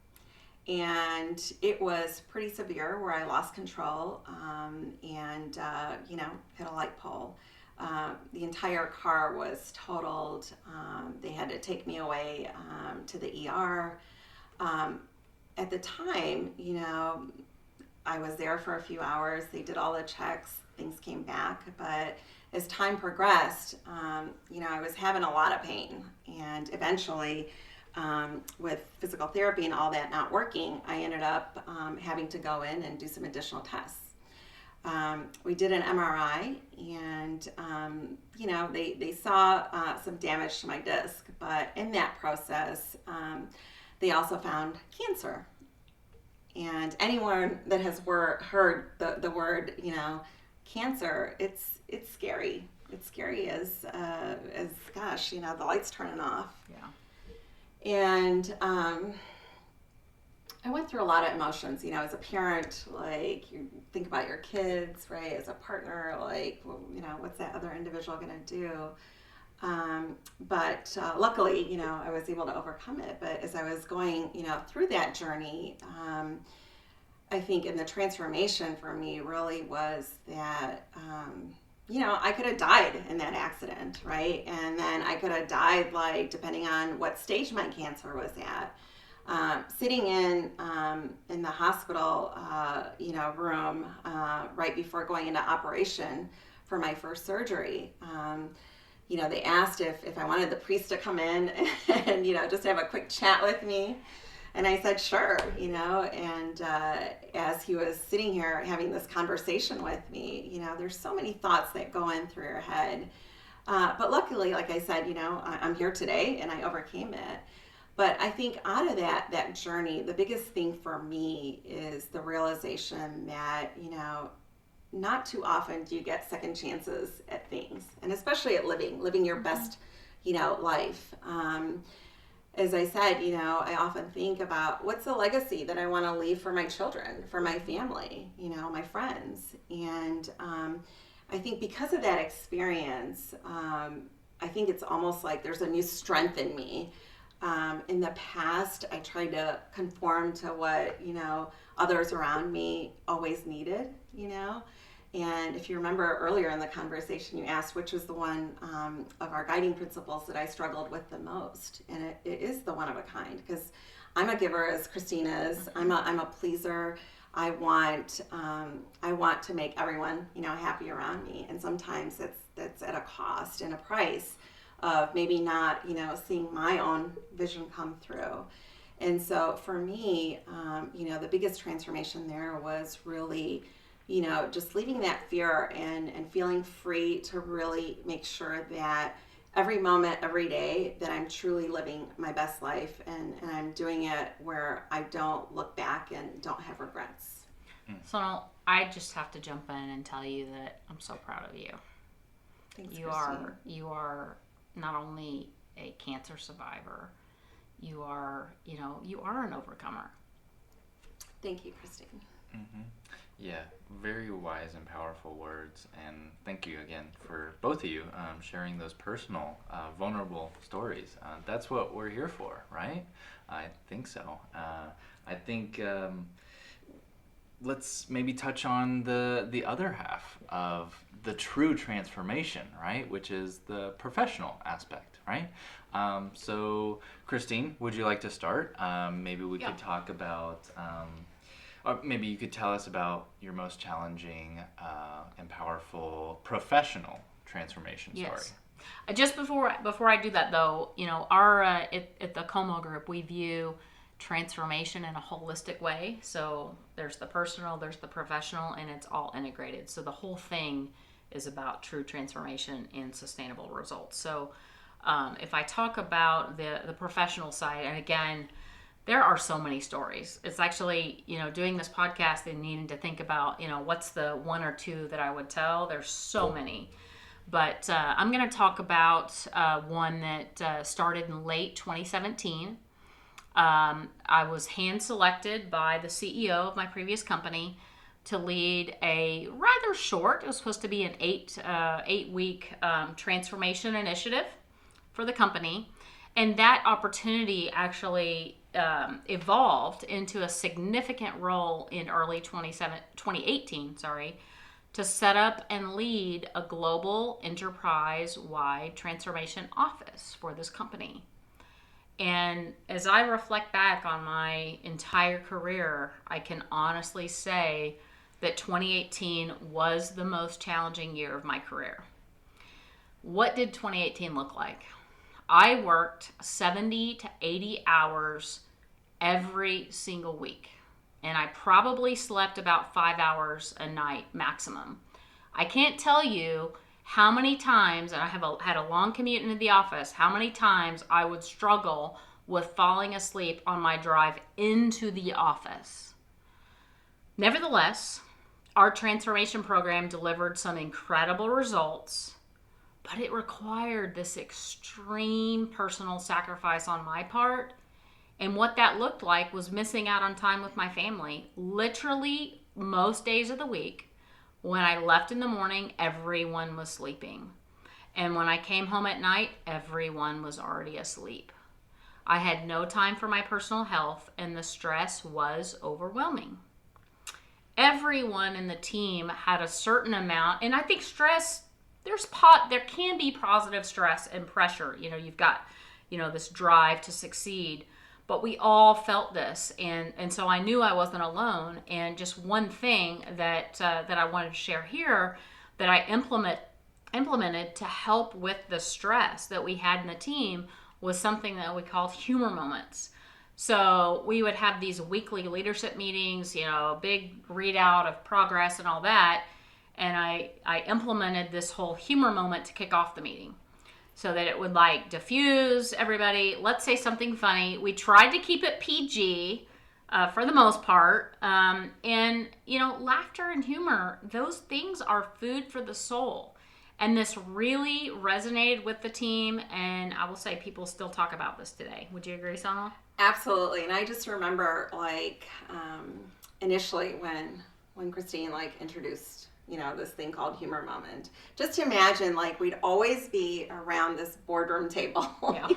And it was pretty severe where I lost control and hit a light pole. The entire car was totaled. They had to take me away to the ER. At the time, I was there for a few hours. They did all the checks. Things came back. But as time progressed, I was having a lot of pain. And eventually, with physical therapy and all that not working, I ended up having to go in and do some additional tests. We did an MRI and, they saw some damage to my disc, but in that process, they also found cancer. And anyone that has heard the word, cancer, it's scary. It's scary as gosh, the light's turning off. Yeah. And I went through a lot of emotions, as a parent, like you think about your kids, right? As a partner, like, what's that other individual going to do? But luckily, I was able to overcome it. But as I was going, through that journey, I think in the transformation for me really was that, I could have died in that accident, right? And then I could have died, like, depending on what stage my cancer was at. Sitting in the hospital, room right before going into operation for my first surgery. They asked if I wanted the priest to come in and, just have a quick chat with me. And I said, sure, and as he was sitting here having this conversation with me, there's so many thoughts that go in through your head. But luckily, like I said, I'm here today and I overcame it. But I think out of that journey, the biggest thing for me is the realization that, not too often do you get second chances at things, and especially at living your best, life. As I said, I often think about what's the legacy that I want to leave for my children, for my family, my friends. And I think because of that experience, I think it's almost like there's a new strength in me. In the past, I tried to conform to what, others around me always needed, And if you remember earlier in the conversation, you asked which was the one of our guiding principles that I struggled with the most. And it is the one of a kind, because I'm a giver, as Christina is. I'm a pleaser. I want to make everyone, happy around me. And sometimes that's at a cost and a price of maybe not, seeing my own vision come through. And so for me, the biggest transformation there was really, just leaving that fear and feeling free to really make sure that every moment, every day, that I'm truly living my best life, and I'm doing it where I don't look back and don't have regrets. So I just have to jump in and tell you that I'm so proud of you. Thanks, You are not only a cancer survivor, you are an overcomer. Thank you, Christine. Mm-hmm. Yeah, very wise and powerful words, and thank you again for both of you sharing those personal, vulnerable stories. That's what we're here for, right? I think so. I think let's maybe touch on the other half of the true transformation, right? Which is the professional aspect, right? So, Christine, would you like to start? Maybe we could talk about... or maybe you could tell us about your most challenging and powerful professional transformation story. Yes. Just before I do that, though, our at the Como Group, we view transformation in a holistic way. So there's the personal, there's the professional, and it's all integrated. So the whole thing is about true transformation and sustainable results. So if I talk about the professional side, and again, there are so many stories. It's actually, doing this podcast and needing to think about, what's the one or two that I would tell. There's so many. But I'm going to talk about one that started in late 2017. I was hand-selected by the CEO of my previous company to lead a rather short, it was supposed to be an eight-week transformation initiative for the company. And that opportunity actually evolved into a significant role in early 2018, to set up and lead a global enterprise-wide transformation office for this company. And as I reflect back on my entire career, I can honestly say that 2018 was the most challenging year of my career. What did 2018 look like? I worked 70 to 80 hours every single week, and I probably slept about 5 hours a night maximum. I can't tell you how many times, and I had a long commute into the office, how many times I would struggle with falling asleep on my drive into the office. Nevertheless, our transformation program delivered some incredible results, but it required this extreme personal sacrifice on my part. And what that looked like was missing out on time with my family. Literally, most days of the week, when I left in the morning, everyone was sleeping. And when I came home at night, everyone was already asleep. I had no time for my personal health, and the stress was overwhelming. Everyone in the team had a certain amount, and I think stress, there can be positive stress and pressure. You've got, this drive to succeed, but we all felt this. And so I knew I wasn't alone. And just one thing that I wanted to share here that I implemented to help with the stress that we had in the team was something that we called humor moments. So we would have these weekly leadership meetings, big readout of progress and all that. And I implemented this whole humor moment to kick off the meeting so that it would diffuse everybody. Let's say something funny. We tried to keep it PG, for the most part. And, laughter and humor, those things are food for the soul. And this really resonated with the team. And I will say people still talk about this today. Would you agree, Sonal? Absolutely. And I just remember initially when Christine introduced this thing called humor moment, just to imagine we'd always be around this boardroom table. Yeah.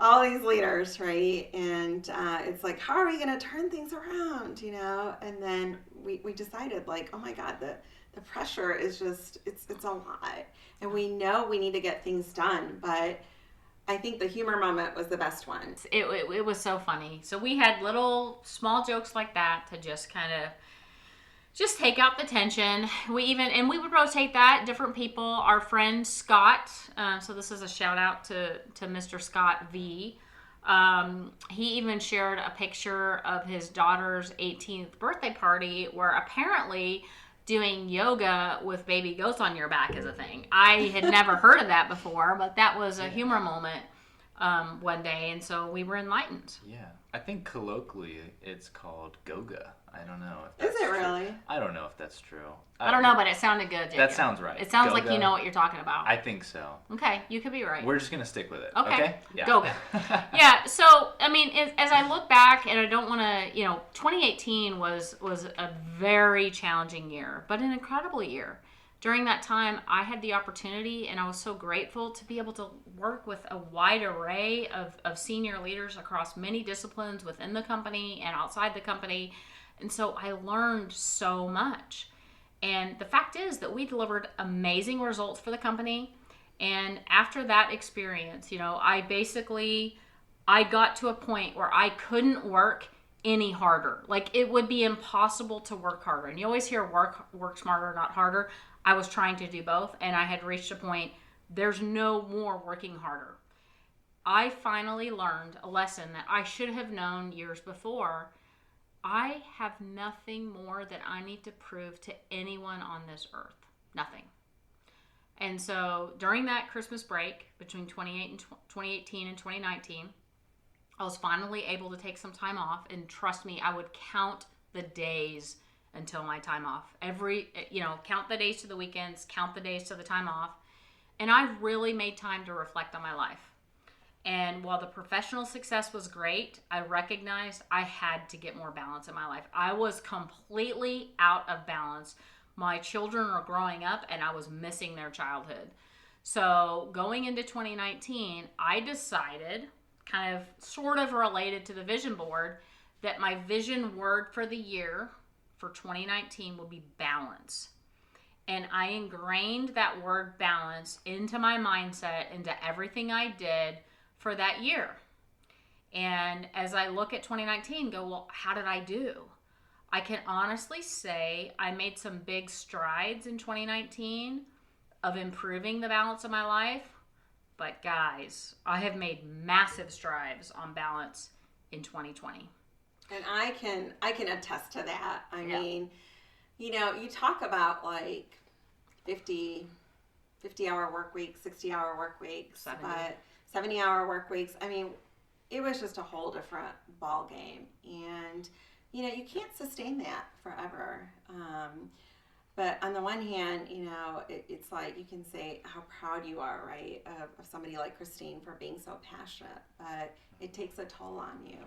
All these leaders, right? And it's how are we going to turn things around, And then we decided oh my God, the pressure is just, it's a lot. And we know we need to get things done, but I think the humor moment was the best one. It was so funny. So we had little small jokes like that to just kind of just take out the tension. We would rotate that, different people. Our friend Scott, so this is a shout out to Mr. Scott V. He even shared a picture of his daughter's 18th birthday party where apparently doing yoga with baby goats on your back is a thing. I had never heard of that before, but that was a humor moment one day, and so we were enlightened. Yeah. I think colloquially it's called Goga. I don't know if that's Is it true. really? I don't know if that's true. I don't know, but it sounded good, Jacob. That sounds right. It sounds Goga. like you know what you're talking about. I think so. Okay, you could be right. We're just going to stick with it. Okay. Yeah. Goga. Yeah, so, as I look back, and I don't want to, 2018 was a very challenging year, but an incredible year. During that time, I had the opportunity, and I was so grateful to be able to work with a wide array of senior leaders across many disciplines within the company and outside the company. And so I learned so much. And the fact is that we delivered amazing results for the company. And after that experience, I got to a point where I couldn't work any harder. It would be impossible to work harder. And you always hear work smarter, not harder. I was trying to do both, and I had reached a point, there's no more working harder. I finally learned a lesson that I should have known years before. I have nothing more that I need to prove to anyone on this earth. Nothing. And so during that Christmas break between 2018 and 2019, I was finally able to take some time off, and trust me, I would count the days until my time off. Count the days to the weekends, count the days to the time off. And I really made time to reflect on my life. And while the professional success was great, I recognized I had to get more balance in my life. I was completely out of balance. My children were growing up and I was missing their childhood. So going into 2019, I decided, kind of sort of related to the vision board, that my vision word for the year for 2019 will be balance. And I ingrained that word balance into my mindset, into everything I did for that year. And as I look at 2019, go, well, how did I do? I can honestly say I made some big strides in 2019 of improving the balance of my life. But guys, I have made massive strides on balance in 2020. And I can attest to that. I mean, you talk about 50-hour work weeks, 60-hour work weeks, 70-hour work weeks. I mean, it was just a whole different ball game. And, you can't sustain that forever. But on the one hand, it's you can say how proud you are, right, of somebody like Christine for being so passionate. But it takes a toll on you.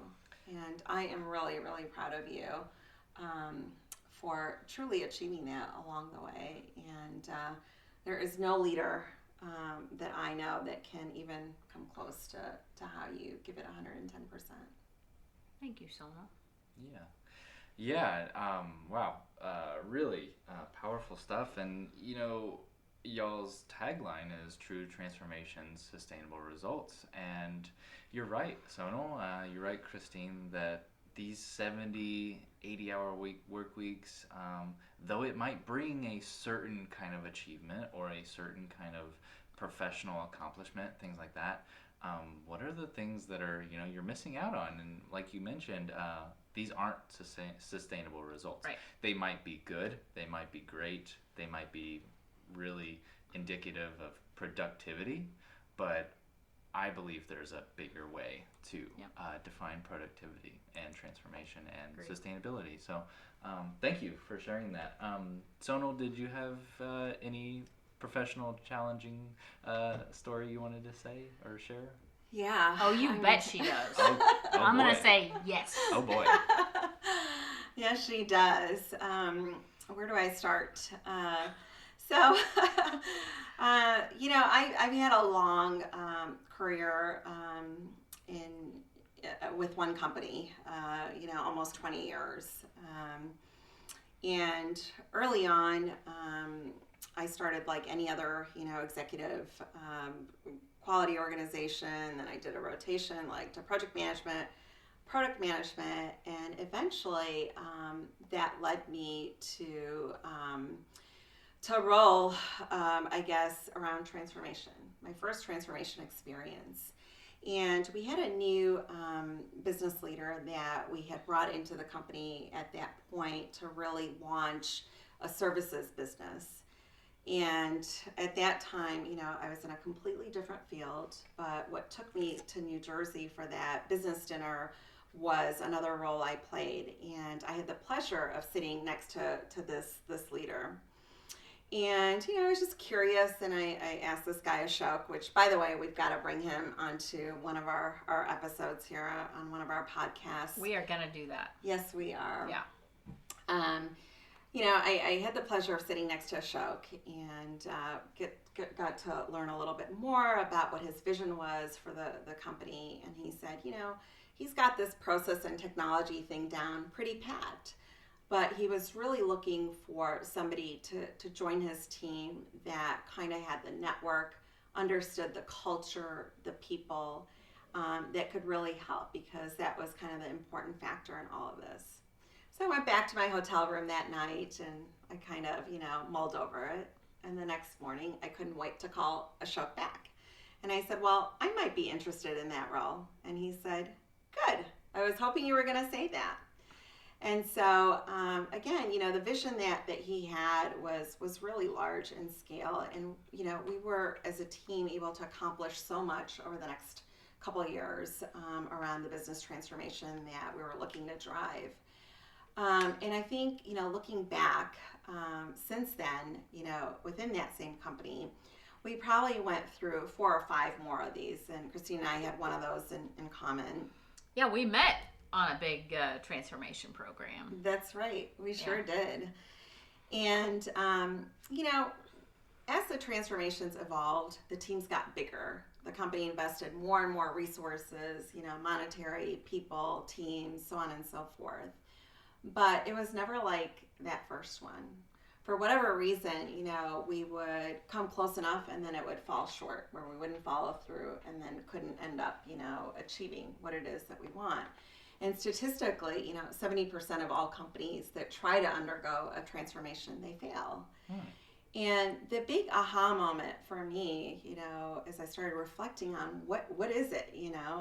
And I am really, really proud of you for truly achieving that along the way. And there is no leader that I know that can even come close to how you give it 110%. Thank you, Sona. Yeah. Yeah. Wow. Really powerful stuff. And, y'all's tagline is true transformations, sustainable results. And you're right, Sonal. You're right, Christine, that these 70, 80-hour work weeks, though it might bring a certain kind of achievement or a certain kind of professional accomplishment, things like that, what are the things that are, you're missing out on? And like you mentioned, these aren't sustainable results. Right. They might be good, they might be great, they might be really indicative of productivity, but I believe there's a bigger way to Yep. define productivity and transformation and Great. sustainability. So thank you for sharing that. Sonal, did you have any professional challenging story you wanted to say or share? Yeah. Oh, you bet she does. Oh I'm boy. going to say yes. Oh boy. Yes, she does. Where do I start? So, I've had a long career with one company. Almost 20 years. And early on, I started like any other, executive quality organization. Then I did a rotation like to project management, product management, and eventually that led me to a role, I guess, around transformation. My first transformation experience. And we had a new business leader that we had brought into the company at that point to really launch a services business. And at that time, I was in a completely different field, but what took me to New Jersey for that business dinner was another role I played. And I had the pleasure of sitting next to this leader. And, I was just curious, and I asked this guy, Ashok, which, by the way, we've got to bring him onto one of our episodes here on one of our podcasts. We are going to do that. Yes, we are. Yeah. I had the pleasure of sitting next to Ashok and got to learn a little bit more about what his vision was for the company. And he said, he's got this process and technology thing down pretty pat. But he was really looking for somebody to join his team that kind of had the network, understood the culture, the people, that could really help, because that was kind of the important factor in all of this. So I went back to my hotel room that night and I kind of, mulled over it. And the next morning, I couldn't wait to call Ashok back. And I said, well, I might be interested in that role. And he said, good. I was hoping you were going to say that. And so, again, the vision that he had was really large in scale. And, we were, as a team, able to accomplish so much over the next couple of years around the business transformation that we were looking to drive. And I think, looking back, since then, within that same company, we probably went through 4 or 5 more of these. And Christine and I had one of those in common. Yeah, we met on a big transformation program. That's right. We sure did. And, as the transformations evolved, the teams got bigger. The company invested more and more resources, monetary, people, teams, so on and so forth. But it was never like that first one. For whatever reason, we would come close enough and then it would fall short, where we wouldn't follow through and then couldn't end up, achieving what it is that we want. And statistically, 70% of all companies that try to undergo a transformation, they fail. And the big aha moment for me, as I started reflecting on what is it,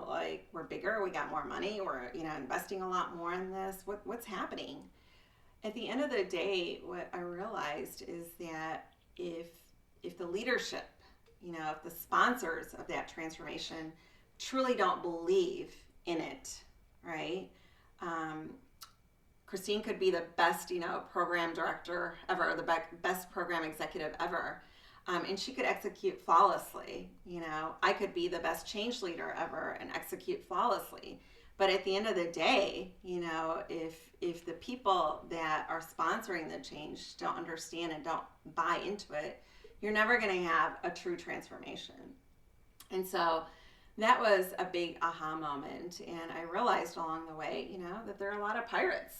like we're bigger, we got more money, we're, investing a lot more in this, what's happening? At the end of the day, what I realized is that if the leadership, if the sponsors of that transformation truly don't believe in it, right? Christine could be the best, program director ever, the best program executive ever, and she could execute flawlessly. I could be the best change leader ever and execute flawlessly. But at the end of the day, if the people that are sponsoring the change don't understand and don't buy into it, you're never going to have a true transformation. And so that was a big aha moment. And I realized along the way, that there are a lot of pirates,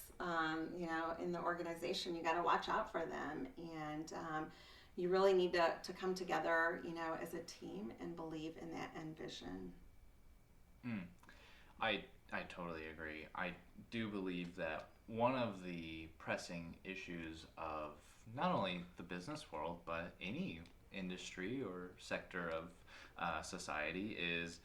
in the organization. You got to watch out for them. And you really need to come together, as a team and believe in that end vision. I totally agree. I do believe that one of the pressing issues of not only the business world, but any industry or sector of society is,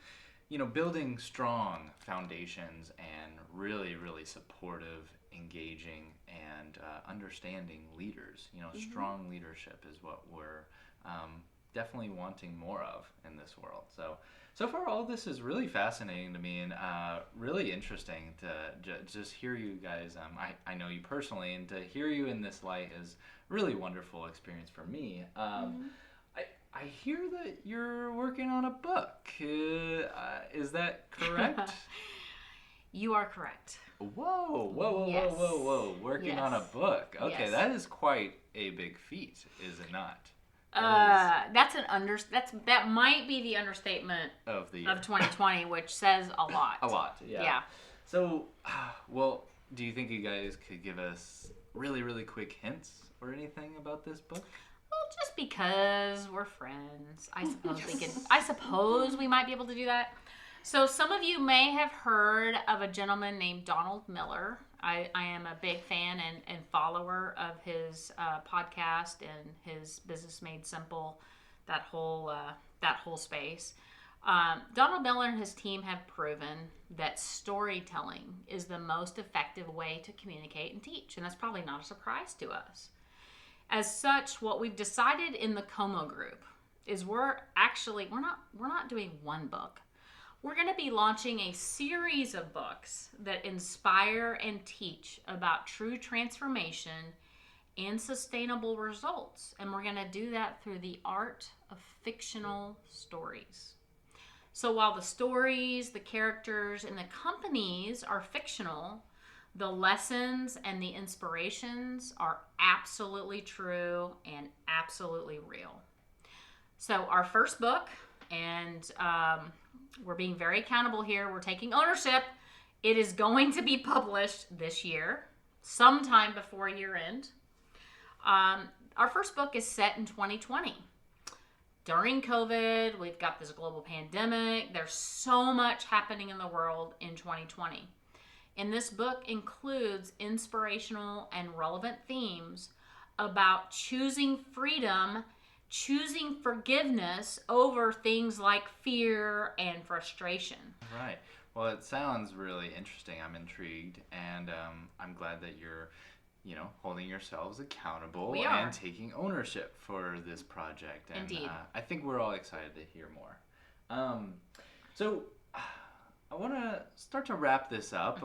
building strong foundations and really, really supportive, engaging, and understanding leaders. Strong leadership is what we're definitely wanting more of in this world. So far, all this is really fascinating to me and really interesting to just hear you guys. I know you personally, and to hear you in this light is a really wonderful experience for me. I hear that you're working on a book. Is that correct? You are correct. Whoa. Yes. Working on a Yes. book. Okay, Yes. that is quite a big feat, is it not? That might be the understatement Of the year. of 2020, which says a lot. A lot, yeah. Yeah. So, well, do you think you guys could give us really, really quick hints or anything about this book? Well, just because we're friends, I suppose we could. I suppose we might be able to do that. So, some of you may have heard of a gentleman named Donald Miller. I am a big fan and follower of his podcast and his Business Made Simple, that whole space. Donald Miller and his team have proven that storytelling is the most effective way to communicate and teach, and that's probably not a surprise to us. As such, what we've decided in the Como group is we're not doing one book. We're going to be launching a series of books that inspire and teach about true transformation and sustainable results. And we're going to do that through the art of fictional stories. So while the stories, the characters, and the companies are fictional, the lessons and the inspirations are absolutely true and absolutely real. So our first book, and we're being very accountable here. We're taking ownership. It is going to be published this year, sometime before year end. Our first book is set in 2020. During COVID, we've got this global pandemic. There's so much happening in the world in 2020. And this book includes inspirational and relevant themes about choosing freedom, choosing forgiveness over things like fear and frustration. Right. Well, it sounds really interesting. I'm intrigued, and I'm glad that you're, holding yourselves accountable We are. and taking ownership for this project. And, Indeed. I think we're all excited to hear more. So I want to start to wrap this up.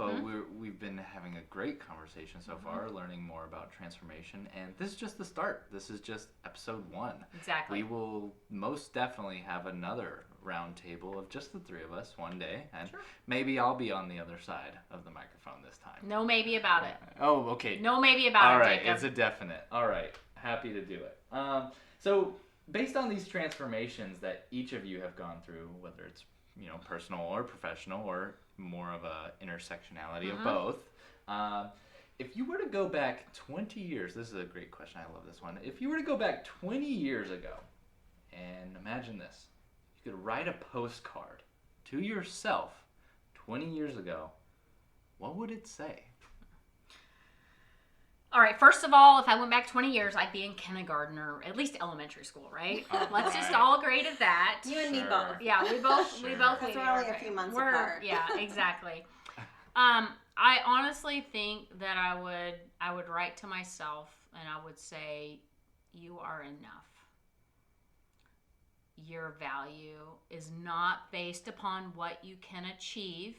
We've been having a great conversation so far, learning more about transformation, and this is just the start. This is just episode 1. Exactly. We will most definitely have another round table of just the three of us one day, and maybe I'll be on the other side of the microphone this time. No maybe about it. Oh, okay. No maybe about All it, right, Jacob. it's a definite. All right, happy to do it. So based on these transformations that each of you have gone through, whether it's personal or professional, or more of a intersectionality of both. If you were to go back 20 years, this is a great question. I love this one. If you were to go back 20 years ago, and imagine this, you could write a postcard to yourself 20 years ago, what would it say? All right, first of all, if I went back 20 years, I'd be in kindergarten or at least elementary school, right? Let's just all agree to that. You and me Sure. both. Yeah, we both Because we're only a few months apart. Yeah, exactly. I honestly think that I would write to myself and I would say, you are enough. Your value is not based upon what you can achieve.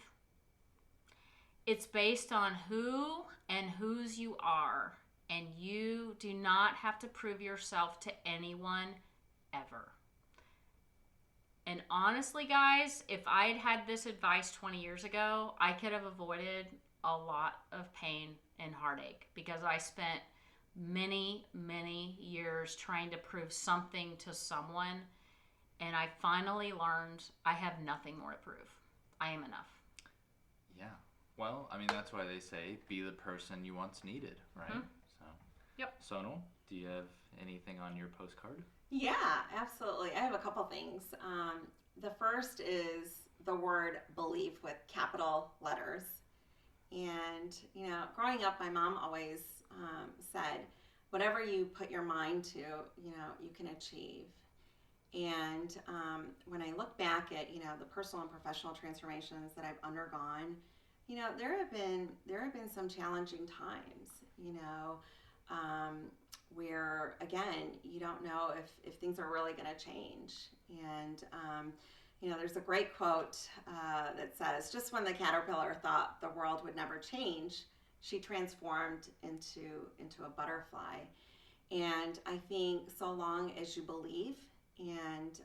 It's based on who and whose you are, and you do not have to prove yourself to anyone ever. And honestly, guys, if I had had this advice 20 years ago, I could have avoided a lot of pain and heartache, because I spent many, many years trying to prove something to someone, and I finally learned I have nothing more to prove. I am enough. Yeah. Well, I mean, that's why they say be the person you once needed, right? So. Yep. Sonal, do you have anything on your postcard? Yeah, absolutely. I have a couple things. The first is the word belief with capital letters. And, growing up, my mom always said, whatever you put your mind to, you can achieve. And when I look back at, the personal and professional transformations that I've undergone, there have been some challenging times. where, again, you don't know if things are really going to change. And, there's a great quote that says, just when the caterpillar thought the world would never change, she transformed into a butterfly. And I think so long as you believe and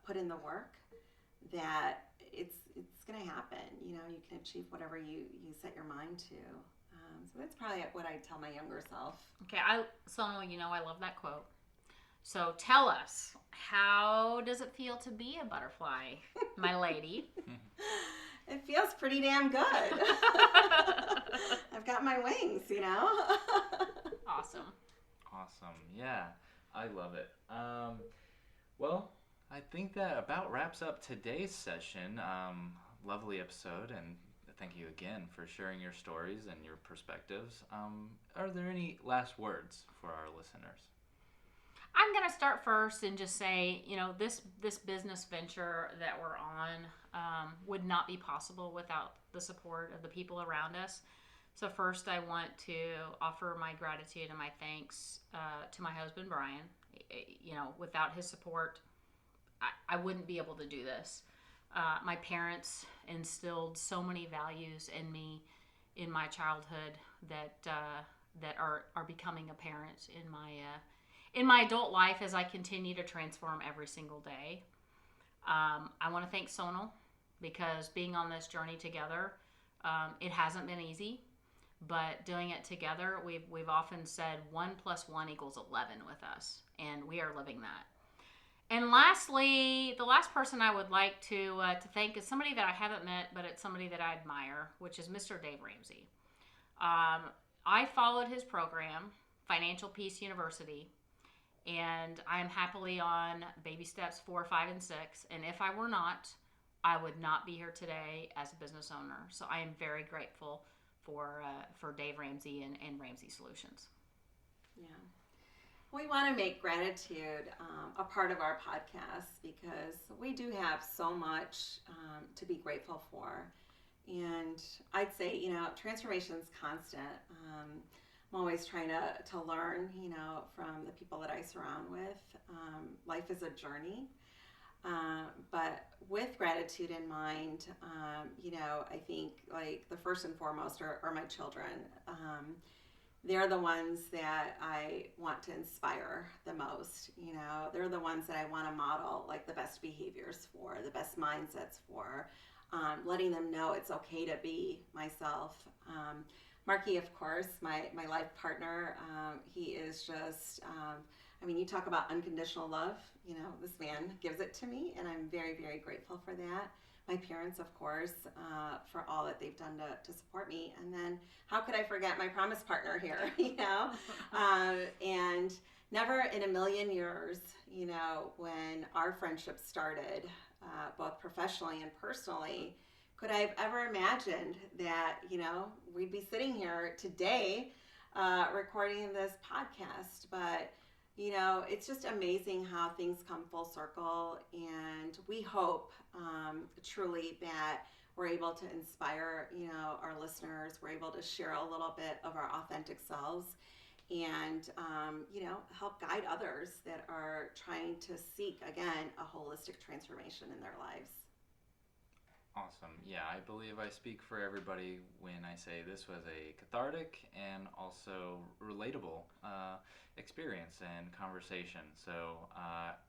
put in the work, that it's going to happen. You can achieve whatever you set your mind to. So that's probably what I tell my younger self. Okay, Sonal, I love that quote. So tell us, how does it feel to be a butterfly, my lady? It feels pretty damn good. I've got my wings, Awesome. Yeah, I love it. Well, I think that about wraps up today's session. Lovely episode, and thank you again for sharing your stories and your perspectives. Are there any last words for our listeners? I'm going to start first and just say, this business venture that we're on would not be possible without the support of the people around us. So first, I want to offer my gratitude and my thanks to my husband, Brian. Without his support, I wouldn't be able to do this. My parents instilled so many values in me in my childhood that are becoming apparent in my adult life as I continue to transform every single day. I want to thank Sonal, because being on this journey together, it hasn't been easy, but doing it together, we've often said 1 + 1 = 11 with us, and we are living that. And lastly, the last person I would like to thank is somebody that I haven't met, but it's somebody that I admire, which is Mr. Dave Ramsey. I followed his program, Financial Peace University, and I am happily on baby steps 4, 5, and 6. And if I were not, I would not be here today as a business owner. So I am very grateful for Dave Ramsey and Ramsey Solutions. Yeah. We want to make gratitude a part of our podcast, because we do have so much to be grateful for. And I'd say, transformation is constant. I'm always trying to learn, from the people that I surround with. Life is a journey. But with gratitude in mind, I think like the first and foremost are my children. They're the ones that I want to inspire the most. They're the ones that I want to model like the best behaviors for, the best mindsets for, letting them know it's okay to be myself. Marky, of course, my life partner, he is just, you talk about unconditional love. This man gives it to me, and I'm very, very grateful for that. My parents, of course, for all that they've done to support me. And then how could I forget my promise partner here, and never in a million years, when our friendship started, both professionally and personally, could I have ever imagined that, we'd be sitting here today recording this podcast. But it's just amazing how things come full circle, and we hope truly that we're able to inspire, our listeners. We're able to share a little bit of our authentic selves, and, help guide others that are trying to seek, again, a holistic transformation in their lives. Awesome. Yeah, I believe I speak for everybody when I say this was a cathartic and also relatable experience and conversation. So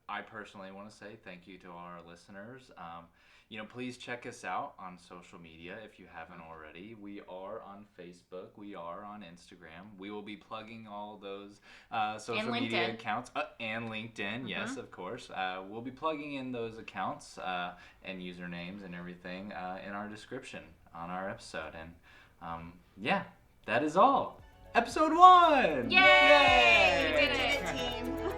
I personally want to say thank you to our listeners. Please check us out on social media if you haven't already. We are on Facebook. We are on Instagram. We will be plugging all those social media accounts. And LinkedIn, yes, of course. We'll be plugging in those accounts and usernames and everything in our description on our episode. And that is all. Episode 1! Yay! We did it, team!